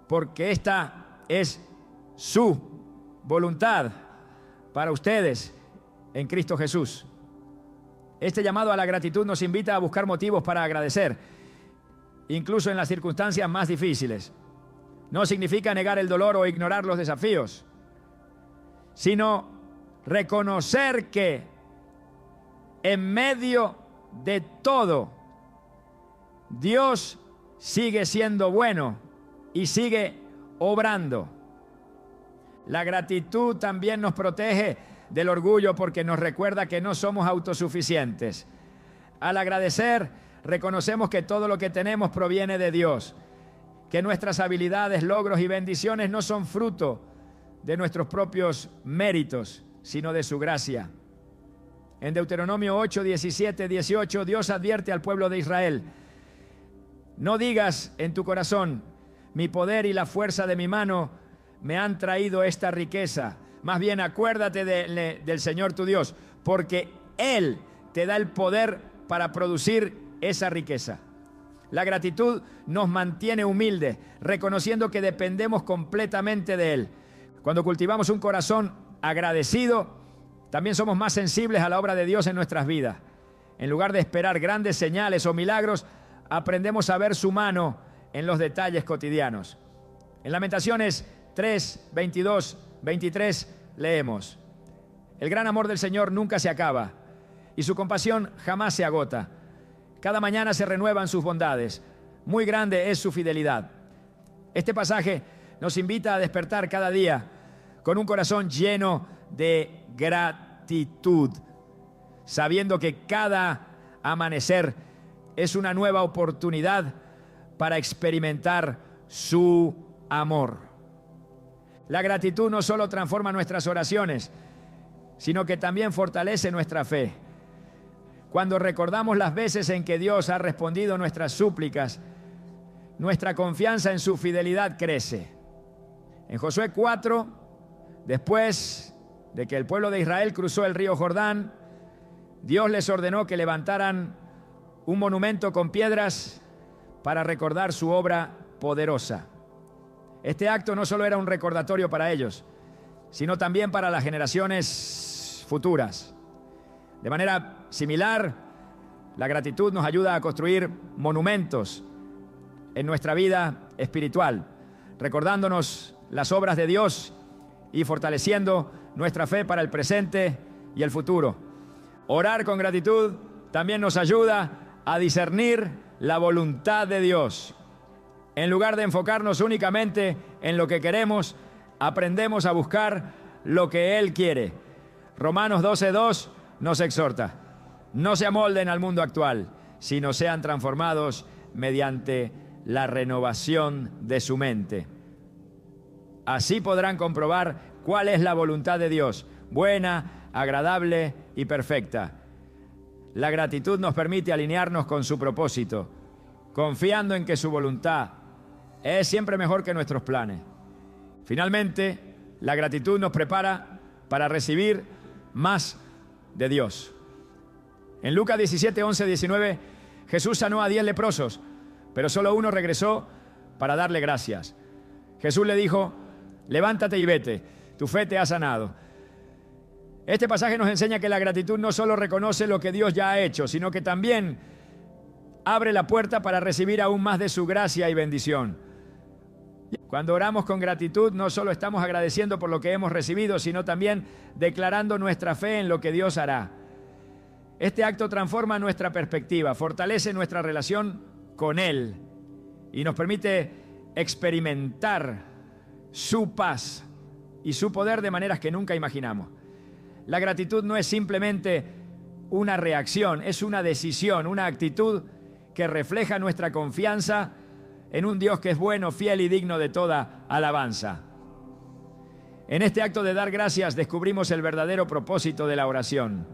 porque esta es su voluntad para ustedes en Cristo Jesús. Este llamado a la gratitud nos invita a buscar motivos para agradecer, incluso en las circunstancias más difíciles. No significa negar el dolor o ignorar los desafíos, sino reconocer que en medio de todo, Dios sigue siendo bueno y sigue obrando. La gratitud también nos protege del orgullo porque nos recuerda que no somos autosuficientes. Al agradecer, reconocemos que todo lo que tenemos proviene de Dios, que nuestras habilidades, logros y bendiciones no son fruto de nuestros propios méritos, sino de su gracia. En Deuteronomio 8, 17, 18, Dios advierte al pueblo de Israel: no digas en tu corazón, mi poder y la fuerza de mi mano me han traído esta riqueza. Más bien acuérdate del Señor tu Dios, porque Él te da el poder para producir esa riqueza. La gratitud nos mantiene humildes, reconociendo que dependemos completamente de Él. Cuando cultivamos un corazón agradecido, también somos más sensibles a la obra de Dios en nuestras vidas. En lugar de esperar grandes señales o milagros, aprendemos a ver su mano en los detalles cotidianos. En Lamentaciones 3, 22, 23 leemos: el gran amor del Señor nunca se acaba y su compasión jamás se agota. Cada mañana se renuevan sus bondades. Muy grande es su fidelidad. Este pasaje nos invita a despertar cada día con un corazón lleno de gratitud, sabiendo que cada amanecer es una nueva oportunidad para experimentar su amor. La gratitud no solo transforma nuestras oraciones, sino que también fortalece nuestra fe. Cuando recordamos las veces en que Dios ha respondido nuestras súplicas, nuestra confianza en su fidelidad crece. En Josué 4, después de que el pueblo de Israel cruzó el río Jordán, Dios les ordenó que levantaran un monumento con piedras para recordar su obra poderosa. Este acto no solo era un recordatorio para ellos, sino también para las generaciones futuras. De manera similar, la gratitud nos ayuda a construir monumentos en nuestra vida espiritual, recordándonos las obras de Dios y fortaleciendo nuestra fe para el presente y el futuro. Orar con gratitud también nos ayuda a discernir la voluntad de Dios. En lugar de enfocarnos únicamente en lo que queremos, aprendemos a buscar lo que Él quiere. Romanos 12:2 nos exhorta: no se amolden al mundo actual, sino sean transformados mediante la renovación de su mente. Así podrán comprobar cuál es la voluntad de Dios, buena, agradable y perfecta. La gratitud nos permite alinearnos con su propósito, confiando en que su voluntad es siempre mejor que nuestros planes. Finalmente, la gratitud nos prepara para recibir más de Dios. En Lucas 17, 11, 19, Jesús sanó a 10 leprosos, pero solo uno regresó para darle gracias. Jesús le dijo: levántate y vete, tu fe te ha sanado. Este pasaje nos enseña que la gratitud no solo reconoce lo que Dios ya ha hecho, sino que también abre la puerta para recibir aún más de su gracia y bendición. Cuando oramos con gratitud, no solo estamos agradeciendo por lo que hemos recibido, sino también declarando nuestra fe en lo que Dios hará. Este acto transforma nuestra perspectiva, fortalece nuestra relación con Él y nos permite experimentar su paz y su poder de maneras que nunca imaginamos. La gratitud no es simplemente una reacción, es una decisión, una actitud que refleja nuestra confianza en un Dios que es bueno, fiel y digno de toda alabanza. En este acto de dar gracias descubrimos el verdadero propósito de la oración.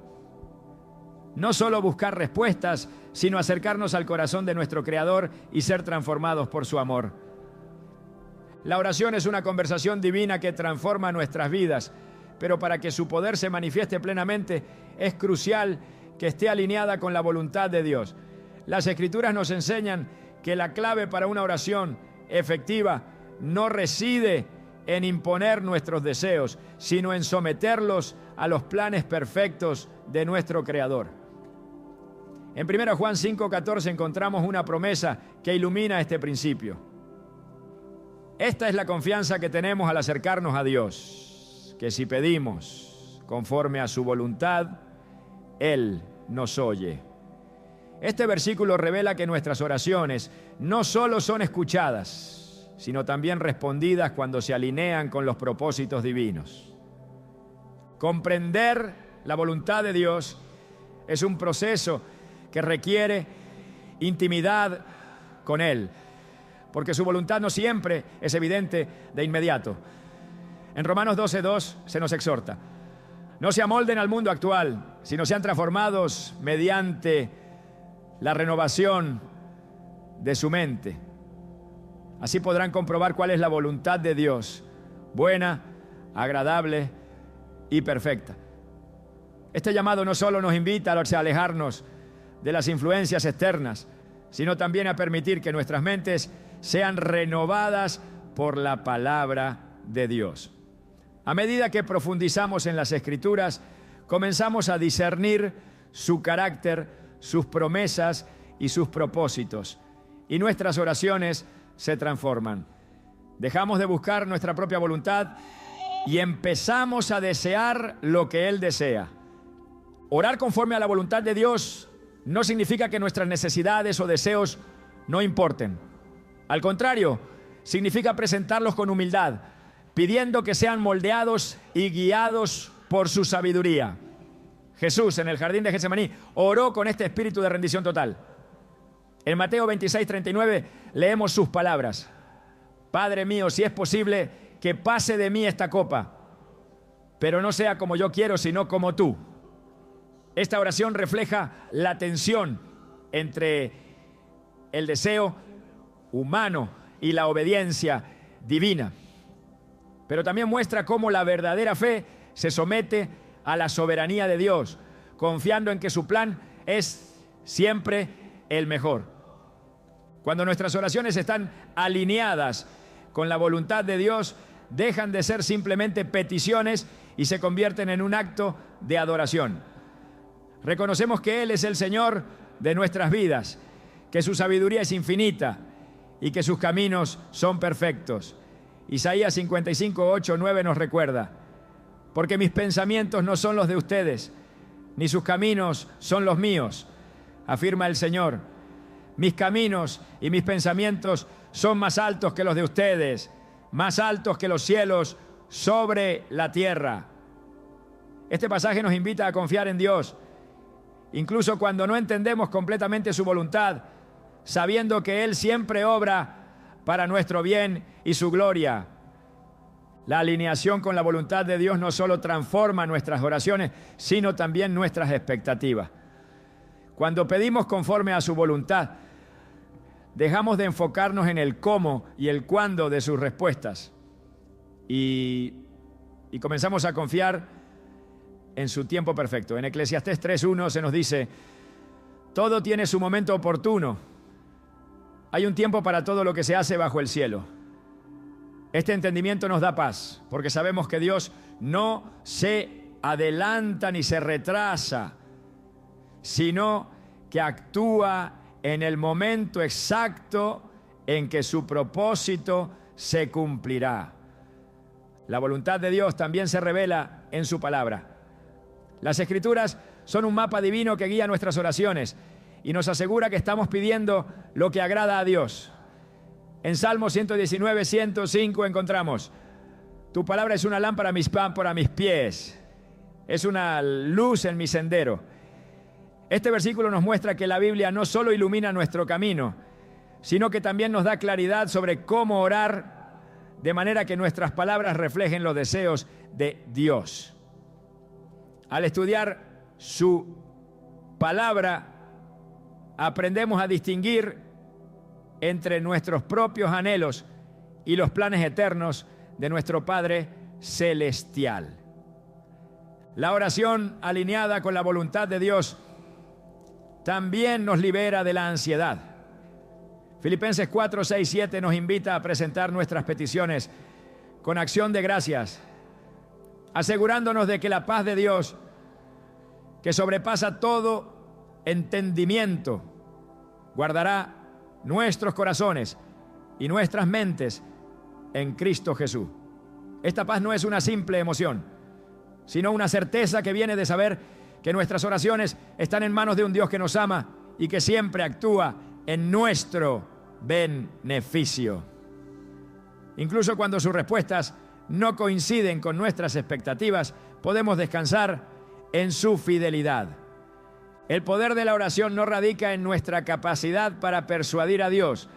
No solo buscar respuestas, sino acercarnos al corazón de nuestro Creador y ser transformados por su amor. La oración es una conversación divina que transforma nuestras vidas, pero para que su poder se manifieste plenamente es crucial que esté alineada con la voluntad de Dios. Las Escrituras nos enseñan que la clave para una oración efectiva no reside en imponer nuestros deseos, sino en someterlos a los planes perfectos de nuestro Creador. En 1 Juan 5:14 encontramos una promesa que ilumina este principio. Esta es la confianza que tenemos al acercarnos a Dios, que si pedimos conforme a su voluntad, Él nos oye. Este versículo revela que nuestras oraciones no solo son escuchadas, sino también respondidas cuando se alinean con los propósitos divinos. Comprender la voluntad de Dios es un proceso que requiere intimidad con Él, porque su voluntad no siempre es evidente de inmediato. En Romanos 12:2 se nos exhorta: no se amolden al mundo actual, sino sean transformados mediante la renovación de su mente. Así podrán comprobar cuál es la voluntad de Dios, buena, agradable y perfecta. Este llamado no solo nos invita a alejarnos de las influencias externas, sino también a permitir que nuestras mentes sean renovadas por la palabra de Dios. A medida que profundizamos en las Escrituras, comenzamos a discernir su carácter, sus promesas y sus propósitos, y nuestras oraciones se transforman. Dejamos de buscar nuestra propia voluntad y empezamos a desear lo que Él desea. Orar conforme a la voluntad de Dios no significa que nuestras necesidades o deseos no importen. Al contrario, significa presentarlos con humildad, pidiendo que sean moldeados y guiados por su sabiduría. Jesús, en el jardín de Getsemaní, oró con este espíritu de rendición total. En Mateo 26:39 leemos sus palabras: Padre mío, si es posible, que pase de mí esta copa, pero no sea como yo quiero, sino como tú. Esta oración refleja la tensión entre el deseo humano y la obediencia divina, pero también muestra cómo la verdadera fe se somete a la soberanía de Dios, confiando en que su plan es siempre el mejor. Cuando nuestras oraciones están alineadas con la voluntad de Dios, dejan de ser simplemente peticiones y se convierten en un acto de adoración. Reconocemos que Él es el Señor de nuestras vidas, que su sabiduría es infinita y que sus caminos son perfectos. Isaías 55:8-9 nos recuerda: porque mis pensamientos no son los de ustedes, ni sus caminos son los míos, afirma el Señor. Mis caminos y mis pensamientos son más altos que los de ustedes, más altos que los cielos sobre la tierra. Este pasaje nos invita a confiar en Dios, incluso cuando no entendemos completamente su voluntad, sabiendo que Él siempre obra para nuestro bien y su gloria. La alineación con la voluntad de Dios no solo transforma nuestras oraciones, sino también nuestras expectativas. Cuando pedimos conforme a su voluntad, dejamos de enfocarnos en el cómo y el cuándo de sus respuestas y comenzamos a confiar en su tiempo perfecto. En Eclesiastés 3:1 se nos dice: todo tiene su momento oportuno. Hay un tiempo para todo lo que se hace bajo el cielo. Este entendimiento nos da paz, porque sabemos que Dios no se adelanta ni se retrasa, sino que actúa en el momento exacto en que su propósito se cumplirá. La voluntad de Dios también se revela en su palabra. Las Escrituras son un mapa divino que guía nuestras oraciones y nos asegura que estamos pidiendo lo que agrada a Dios. En Salmo 119, 105 encontramos: tu palabra es una lámpara a mis pies, es una luz en mi sendero. Este versículo nos muestra que la Biblia no solo ilumina nuestro camino, sino que también nos da claridad sobre cómo orar, de manera que nuestras palabras reflejen los deseos de Dios. Al estudiar su palabra, aprendemos a distinguir entre nuestros propios anhelos y los planes eternos de nuestro Padre Celestial. La oración alineada con la voluntad de Dios también nos libera de la ansiedad. Filipenses 4, 6, 7 nos invita a presentar nuestras peticiones con acción de gracias, asegurándonos de que la paz de Dios, que sobrepasa todo entendimiento, guardará nuestros corazones y nuestras mentes en Cristo Jesús. Esta paz no es una simple emoción, sino una certeza que viene de saber que nuestras oraciones están en manos de un Dios que nos ama y que siempre actúa en nuestro beneficio. Incluso cuando sus respuestas no coinciden con nuestras expectativas, podemos descansar en su fidelidad. El poder de la oración no radica en nuestra capacidad para persuadir a Dios,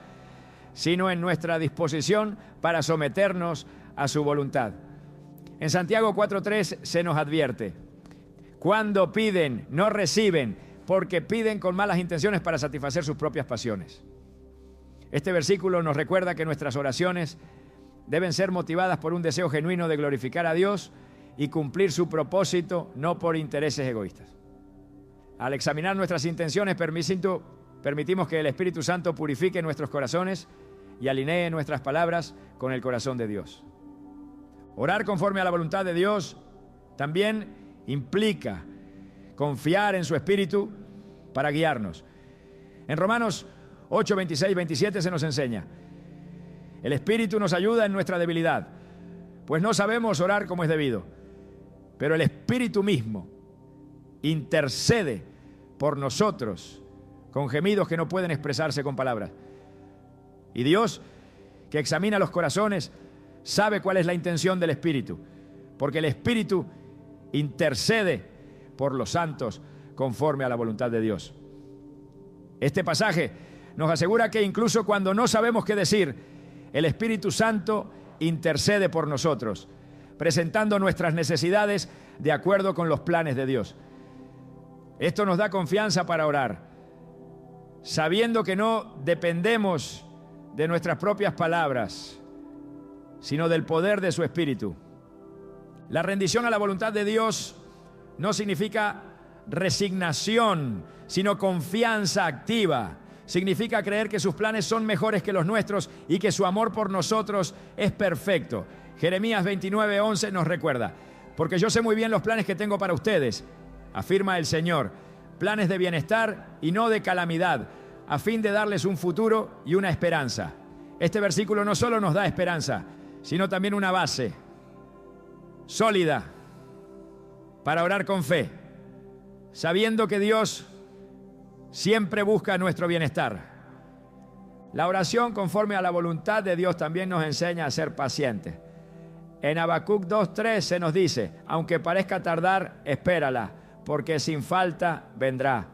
sino en nuestra disposición para someternos a su voluntad. En Santiago 4:3 se nos advierte: cuando piden, no reciben, porque piden con malas intenciones para satisfacer sus propias pasiones. Este versículo nos recuerda que nuestras oraciones deben ser motivadas por un deseo genuino de glorificar a Dios y cumplir su propósito, no por intereses egoístas. Al examinar nuestras intenciones, permitimos que el Espíritu Santo purifique nuestros corazones y alinee nuestras palabras con el corazón de Dios. Orar conforme a la voluntad de Dios también implica confiar en su Espíritu para guiarnos. En Romanos 8, 26, 27 se nos enseña: el Espíritu nos ayuda en nuestra debilidad, pues no sabemos orar como es debido, pero el Espíritu mismo intercede por nosotros con gemidos que no pueden expresarse con palabras. Y Dios, que examina los corazones, sabe cuál es la intención del Espíritu, porque el Espíritu intercede por los santos conforme a la voluntad de Dios. Este pasaje nos asegura que incluso cuando no sabemos qué decir, el Espíritu Santo intercede por nosotros, presentando nuestras necesidades de acuerdo con los planes de Dios. Esto nos da confianza para orar, sabiendo que no dependemos de nuestras propias palabras, sino del poder de su Espíritu. La rendición a la voluntad de Dios no significa resignación, sino confianza activa. Significa creer que sus planes son mejores que los nuestros y que su amor por nosotros es perfecto. Jeremías 29:11 nos recuerda: porque yo sé muy bien los planes que tengo para ustedes, afirma el Señor, planes de bienestar y no de calamidad, a fin de darles un futuro y una esperanza. Este versículo no solo nos da esperanza, sino también una base sólida para orar con fe, sabiendo que Dios siempre busca nuestro bienestar. La oración conforme a la voluntad de Dios también nos enseña a ser pacientes. En Habacuc 2:3 se nos dice: aunque parezca tardar, espérala, porque sin falta vendrá.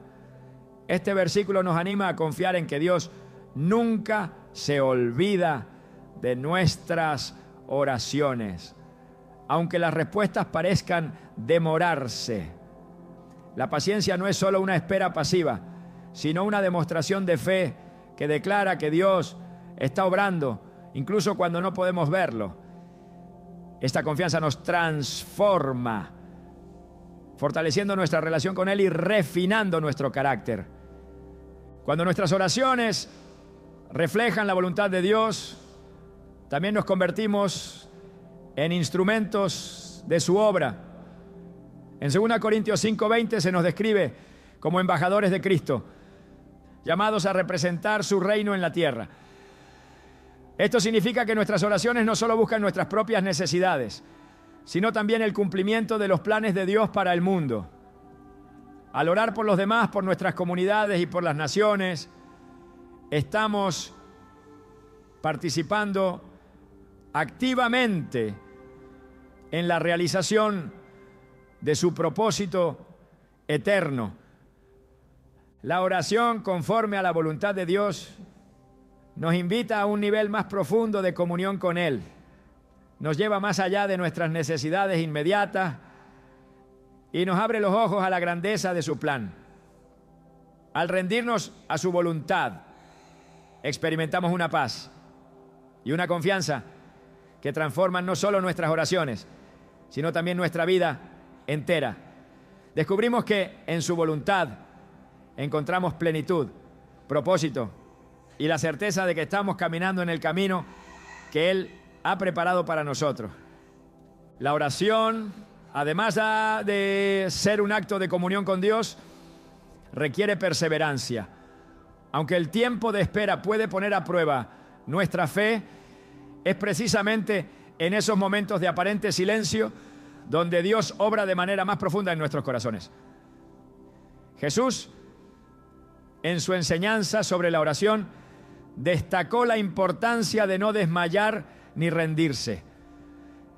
Este versículo nos anima a confiar en que Dios nunca se olvida de nuestras oraciones, aunque las respuestas parezcan demorarse. La paciencia no es solo una espera pasiva, sino una demostración de fe que declara que Dios está obrando, incluso cuando no podemos verlo. Esta confianza nos transforma, fortaleciendo nuestra relación con Él y refinando nuestro carácter. Cuando nuestras oraciones reflejan la voluntad de Dios, también nos convertimos en instrumentos de su obra. En 2 Corintios 5:20 se nos describe como embajadores de Cristo, llamados a representar su reino en la tierra. Esto significa que nuestras oraciones no solo buscan nuestras propias necesidades, sino también el cumplimiento de los planes de Dios para el mundo. Al orar por los demás, por nuestras comunidades y por las naciones, estamos participando activamente en la realización de su propósito eterno. La oración conforme a la voluntad de Dios nos invita a un nivel más profundo de comunión con Él. Nos lleva más allá de nuestras necesidades inmediatas y nos abre los ojos a la grandeza de su plan. Al rendirnos a su voluntad, experimentamos una paz y una confianza que transforman no solo nuestras oraciones, sino también nuestra vida entera. Descubrimos que en su voluntad encontramos plenitud, propósito y la certeza de que estamos caminando en el camino que Él ha preparado para nosotros. La oración, además de ser un acto de comunión con Dios, requiere perseverancia. Aunque el tiempo de espera puede poner a prueba nuestra fe, es precisamente en esos momentos de aparente silencio donde Dios obra de manera más profunda en nuestros corazones. Jesús, en su enseñanza sobre la oración, destacó la importancia de no desmayar ni rendirse.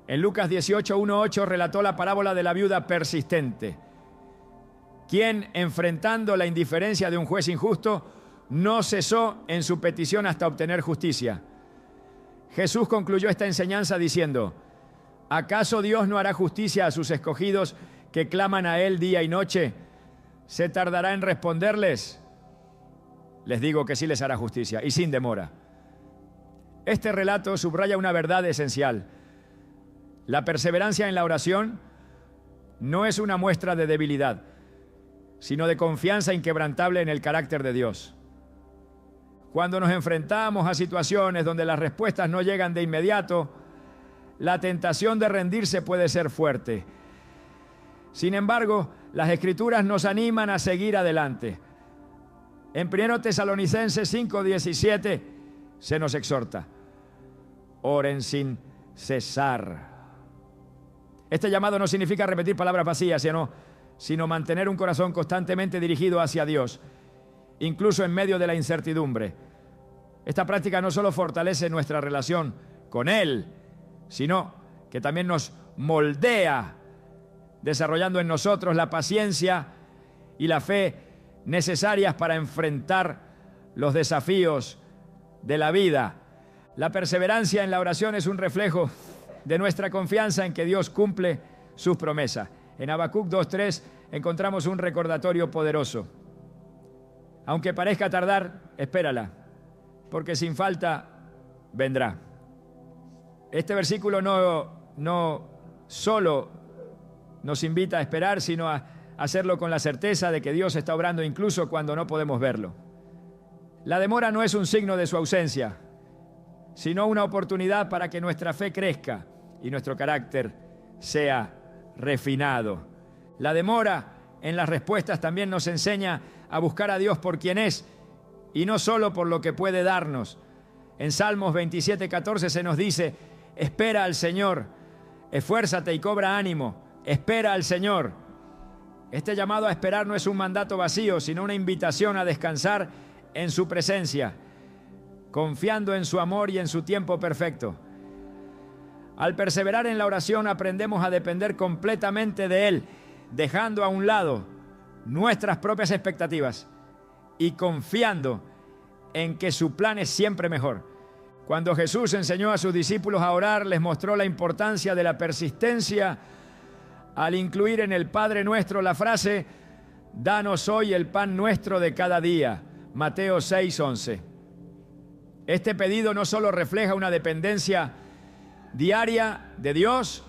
En Lucas 18:1-8 relató la parábola de la viuda persistente, quien, enfrentando la indiferencia de un juez injusto, no cesó en su petición hasta obtener justicia. Jesús concluyó esta enseñanza diciendo: ¿acaso Dios no hará justicia a sus escogidos que claman a Él día y noche? ¿Se tardará en responderles? Les digo que sí les hará justicia, y sin demora. Este relato subraya una verdad esencial. La perseverancia en la oración no es una muestra de debilidad, sino de confianza inquebrantable en el carácter de Dios. Cuando nos enfrentamos a situaciones donde las respuestas no llegan de inmediato, la tentación de rendirse puede ser fuerte. Sin embargo, las Escrituras nos animan a seguir adelante. En 1 Tesalonicenses 5:17 se nos exhorta: oren sin cesar. Este llamado no significa repetir palabras vacías, sino mantener un corazón constantemente dirigido hacia Dios, incluso en medio de la incertidumbre. Esta práctica no solo fortalece nuestra relación con Él, sino que también nos moldea, desarrollando en nosotros la paciencia y la fe necesarias para enfrentar los desafíos de la vida. La perseverancia en la oración es un reflejo de nuestra confianza en que Dios cumple sus promesas. En Habacuc 2:3 encontramos un recordatorio poderoso. Aunque parezca tardar, espérala, porque sin falta vendrá. Este versículo no solo nos invita a esperar, sino a hacerlo con la certeza de que Dios está obrando incluso cuando no podemos verlo. La demora no es un signo de su ausencia, sino una oportunidad para que nuestra fe crezca y nuestro carácter sea refinado. La demora en las respuestas también nos enseña a buscar a Dios por quien es y no solo por lo que puede darnos. En Salmos 27:14 se nos dice: espera al Señor, esfuérzate y cobra ánimo, espera al Señor. Este llamado a esperar no es un mandato vacío, sino una invitación a descansar en su presencia, confiando en su amor y en su tiempo perfecto. Al perseverar en la oración aprendemos a depender completamente de Él, dejando a un lado nuestras propias expectativas y confiando en que su plan es siempre mejor. Cuando Jesús enseñó a sus discípulos a orar, les mostró la importancia de la persistencia al incluir en el Padre Nuestro la frase: danos hoy el pan nuestro de cada día. Mateo 6:11. Este pedido no solo refleja una dependencia diaria de Dios,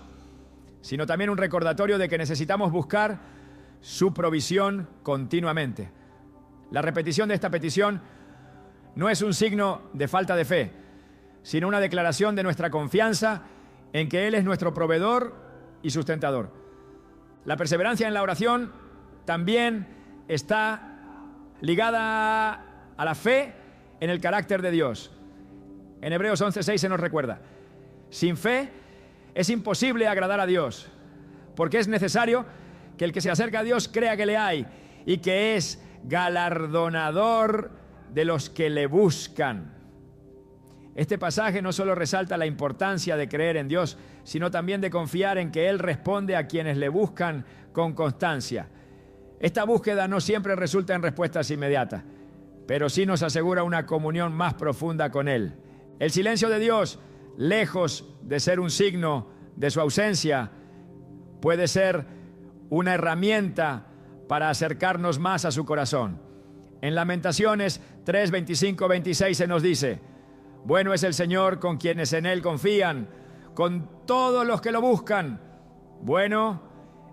sino también un recordatorio de que necesitamos buscar su provisión continuamente. La repetición de esta petición no es un signo de falta de fe, sino una declaración de nuestra confianza en que Él es nuestro proveedor y sustentador. La perseverancia en la oración también está ligada a la fe en el carácter de Dios. En Hebreos 11:6 se nos recuerda: sin fe es imposible agradar a Dios, porque es necesario que el que se acerca a Dios crea que le hay y que es galardonador de los que le buscan. Este pasaje no solo resalta la importancia de creer en Dios, sino también de confiar en que Él responde a quienes le buscan con constancia. Esta búsqueda no siempre resulta en respuestas inmediatas, pero sí nos asegura una comunión más profunda con Él. El silencio de Dios, lejos de ser un signo de su ausencia, puede ser una herramienta para acercarnos más a su corazón. En Lamentaciones 3:25-26 se nos dice: bueno es el Señor con quienes en Él confían, con todos los que lo buscan. Bueno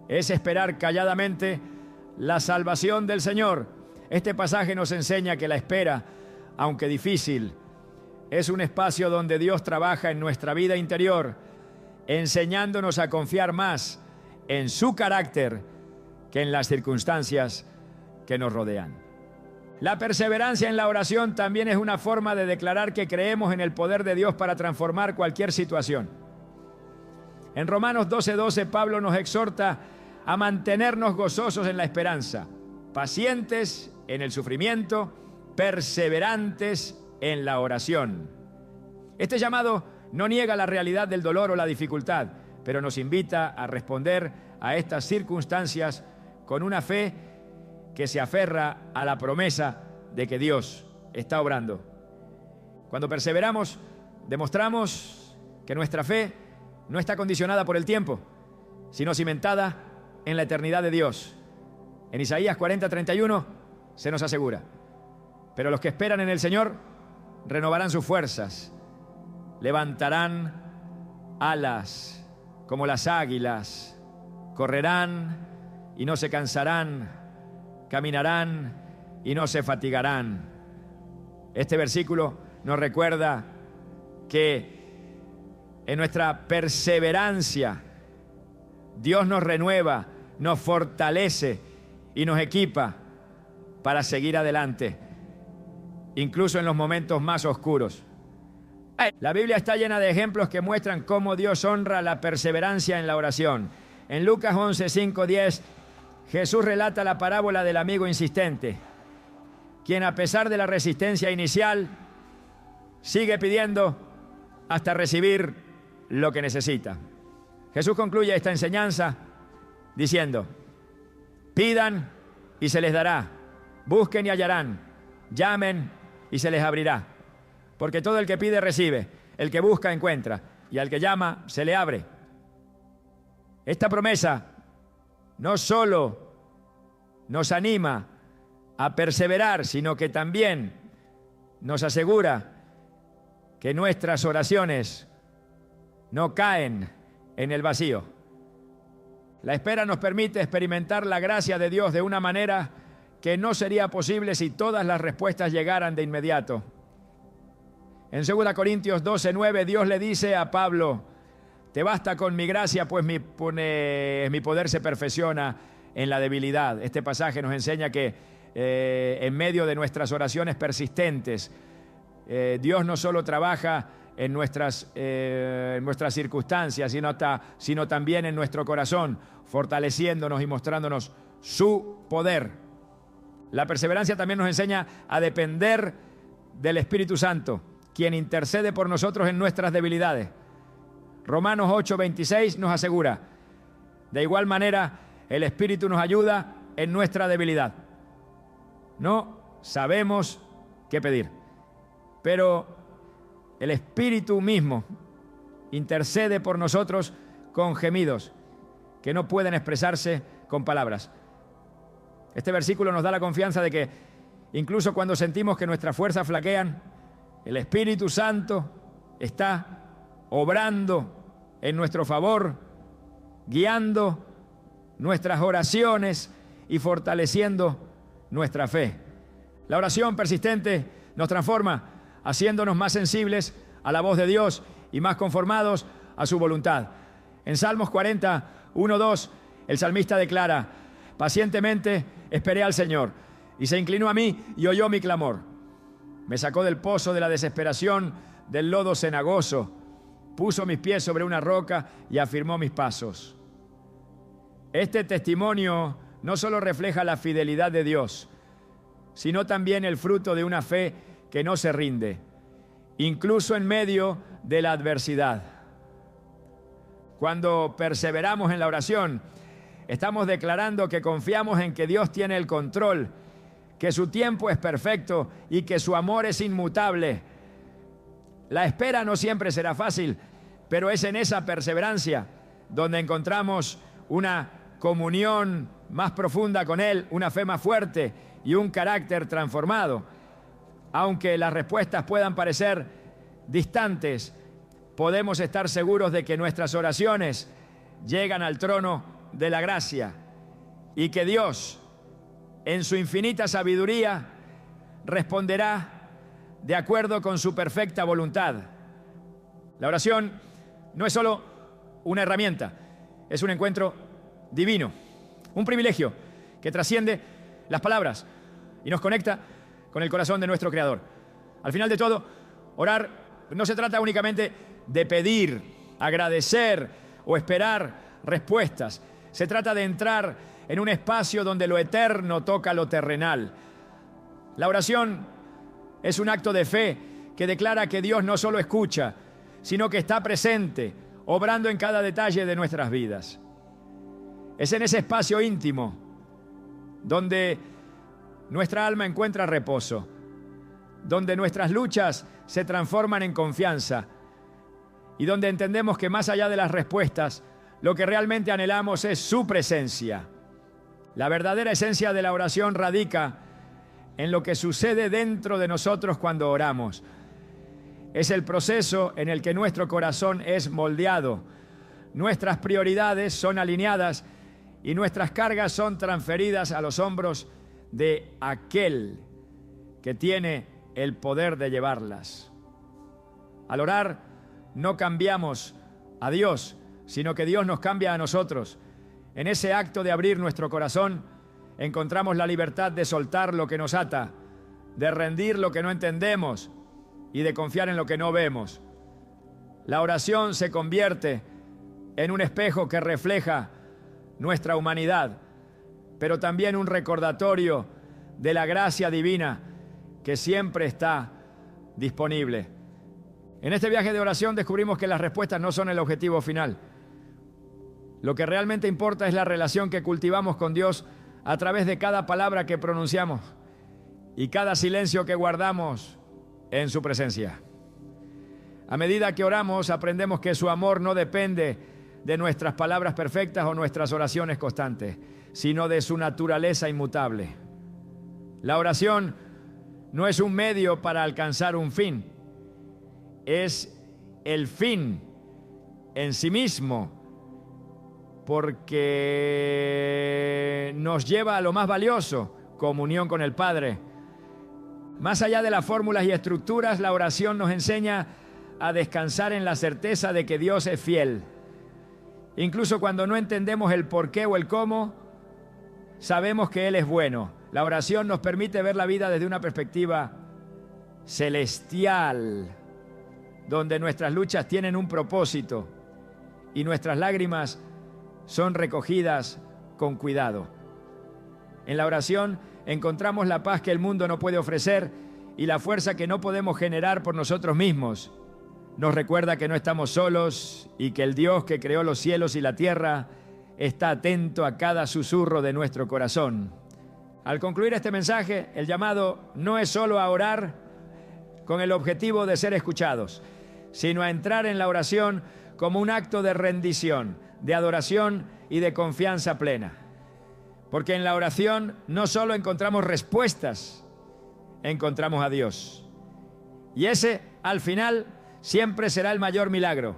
es esperar calladamente la salvación del Señor. Este pasaje nos enseña que la espera, aunque difícil, es un espacio donde Dios trabaja en nuestra vida interior, enseñándonos a confiar más en su carácter que en las circunstancias que nos rodean. La perseverancia en la oración también es una forma de declarar que creemos en el poder de Dios para transformar cualquier situación. En Romanos 12:12, Pablo nos exhorta a mantenernos gozosos en la esperanza, pacientes en el sufrimiento, perseverantes en la oración. Este llamado no niega la realidad del dolor o la dificultad, pero nos invita a responder a estas circunstancias con una fe que se aferra a la promesa de que Dios está obrando. Cuando perseveramos, demostramos que nuestra fe no está condicionada por el tiempo, sino cimentada en la eternidad de Dios. En Isaías 40:31 se nos asegura: pero los que esperan en el Señor renovarán sus fuerzas, levantarán alas como las águilas, correrán y no se cansarán, caminarán y no se fatigarán. Este versículo nos recuerda que en nuestra perseverancia Dios nos renueva, nos fortalece y nos equipa para seguir adelante, incluso en los momentos más oscuros. La Biblia está llena de ejemplos que muestran cómo Dios honra la perseverancia en la oración. En Lucas 11:5-10, Jesús relata la parábola del amigo insistente, quien a pesar de la resistencia inicial, sigue pidiendo hasta recibir lo que necesita. Jesús concluye esta enseñanza diciendo: pidan y se les dará, busquen y hallarán, llamen y se les abrirá. Porque todo el que pide recibe, el que busca encuentra, y al que llama se le abre. Esta promesa no solo nos anima a perseverar, sino que también nos asegura que nuestras oraciones no caen en el vacío. La espera nos permite experimentar la gracia de Dios de una manera que no sería posible si todas las respuestas llegaran de inmediato. En 2 Corintios 12:9, Dios le dice a Pablo: te basta con mi gracia, pues mi poder se perfecciona en la debilidad. Este pasaje nos enseña que en medio de nuestras oraciones persistentes, Dios no solo trabaja en nuestras circunstancias, sino también en nuestro corazón, fortaleciéndonos y mostrándonos su poder. La perseverancia también nos enseña a depender del Espíritu Santo, quien intercede por nosotros en nuestras debilidades. Romanos 8:26 nos asegura: de igual manera, el Espíritu nos ayuda en nuestra debilidad. No sabemos qué pedir, pero el Espíritu mismo intercede por nosotros con gemidos que no pueden expresarse con palabras. Este versículo nos da la confianza de que incluso cuando sentimos que nuestras fuerzas flaquean, el Espíritu Santo está obrando en nuestro favor, guiando nuestras oraciones y fortaleciendo nuestra fe. La oración persistente nos transforma, haciéndonos más sensibles a la voz de Dios y más conformados a su voluntad. En Salmos 40:1-2, el salmista declara: pacientemente esperé al Señor, y se inclinó a mí y oyó mi clamor. Me sacó del pozo de la desesperación, del lodo cenagoso, puso mis pies sobre una roca y afirmó mis pasos. Este testimonio no solo refleja la fidelidad de Dios, sino también el fruto de una fe que no se rinde, incluso en medio de la adversidad. Cuando perseveramos en la oración, estamos declarando que confiamos en que Dios tiene el control, que su tiempo es perfecto y que su amor es inmutable. La espera no siempre será fácil, pero es en esa perseverancia donde encontramos una comunión más profunda con Él, una fe más fuerte y un carácter transformado. Aunque las respuestas puedan parecer distantes, podemos estar seguros de que nuestras oraciones llegan al trono de la gracia y que Dios en su infinita sabiduría, responderá de acuerdo con su perfecta voluntad. La oración no es solo una herramienta, es un encuentro divino, un privilegio que trasciende las palabras y nos conecta con el corazón de nuestro Creador. Al final de todo, orar no se trata únicamente de pedir, agradecer o esperar respuestas. Se trata de entrar en un espacio donde lo eterno toca lo terrenal. La oración es un acto de fe que declara que Dios no solo escucha, sino que está presente, obrando en cada detalle de nuestras vidas. Es en ese espacio íntimo donde nuestra alma encuentra reposo, donde nuestras luchas se transforman en confianza y donde entendemos que más allá de las respuestas, lo que realmente anhelamos es su presencia. La verdadera esencia de la oración radica en lo que sucede dentro de nosotros cuando oramos. Es el proceso en el que nuestro corazón es moldeado, nuestras prioridades son alineadas y nuestras cargas son transferidas a los hombros de aquel que tiene el poder de llevarlas. Al orar no cambiamos a Dios, sino que Dios nos cambia a nosotros. En ese acto de abrir nuestro corazón encontramos la libertad de soltar lo que nos ata, de rendir lo que no entendemos y de confiar en lo que no vemos. La oración se convierte en un espejo que refleja nuestra humanidad, pero también un recordatorio de la gracia divina que siempre está disponible. En este viaje de oración descubrimos que las respuestas no son el objetivo final. Lo que realmente importa es la relación que cultivamos con Dios a través de cada palabra que pronunciamos y cada silencio que guardamos en su presencia. A medida que oramos, aprendemos que su amor no depende de nuestras palabras perfectas o nuestras oraciones constantes, sino de su naturaleza inmutable. La oración no es un medio para alcanzar un fin, es el fin en sí mismo, porque nos lleva a lo más valioso, comunión con el Padre. Más allá de las fórmulas y estructuras, la oración nos enseña a descansar en la certeza de que Dios es fiel. Incluso cuando no entendemos el por qué o el cómo, sabemos que Él es bueno. La oración nos permite ver la vida desde una perspectiva celestial, donde nuestras luchas tienen un propósito y nuestras lágrimas son recogidas con cuidado. En la oración encontramos la paz que el mundo no puede ofrecer y la fuerza que no podemos generar por nosotros mismos. Nos recuerda que no estamos solos y que el Dios que creó los cielos y la tierra está atento a cada susurro de nuestro corazón. Al concluir este mensaje, el llamado no es solo a orar con el objetivo de ser escuchados, sino a entrar en la oración como un acto de rendición, de adoración y de confianza plena. Porque en la oración no solo encontramos respuestas, encontramos a Dios. Y ese, al final, siempre será el mayor milagro.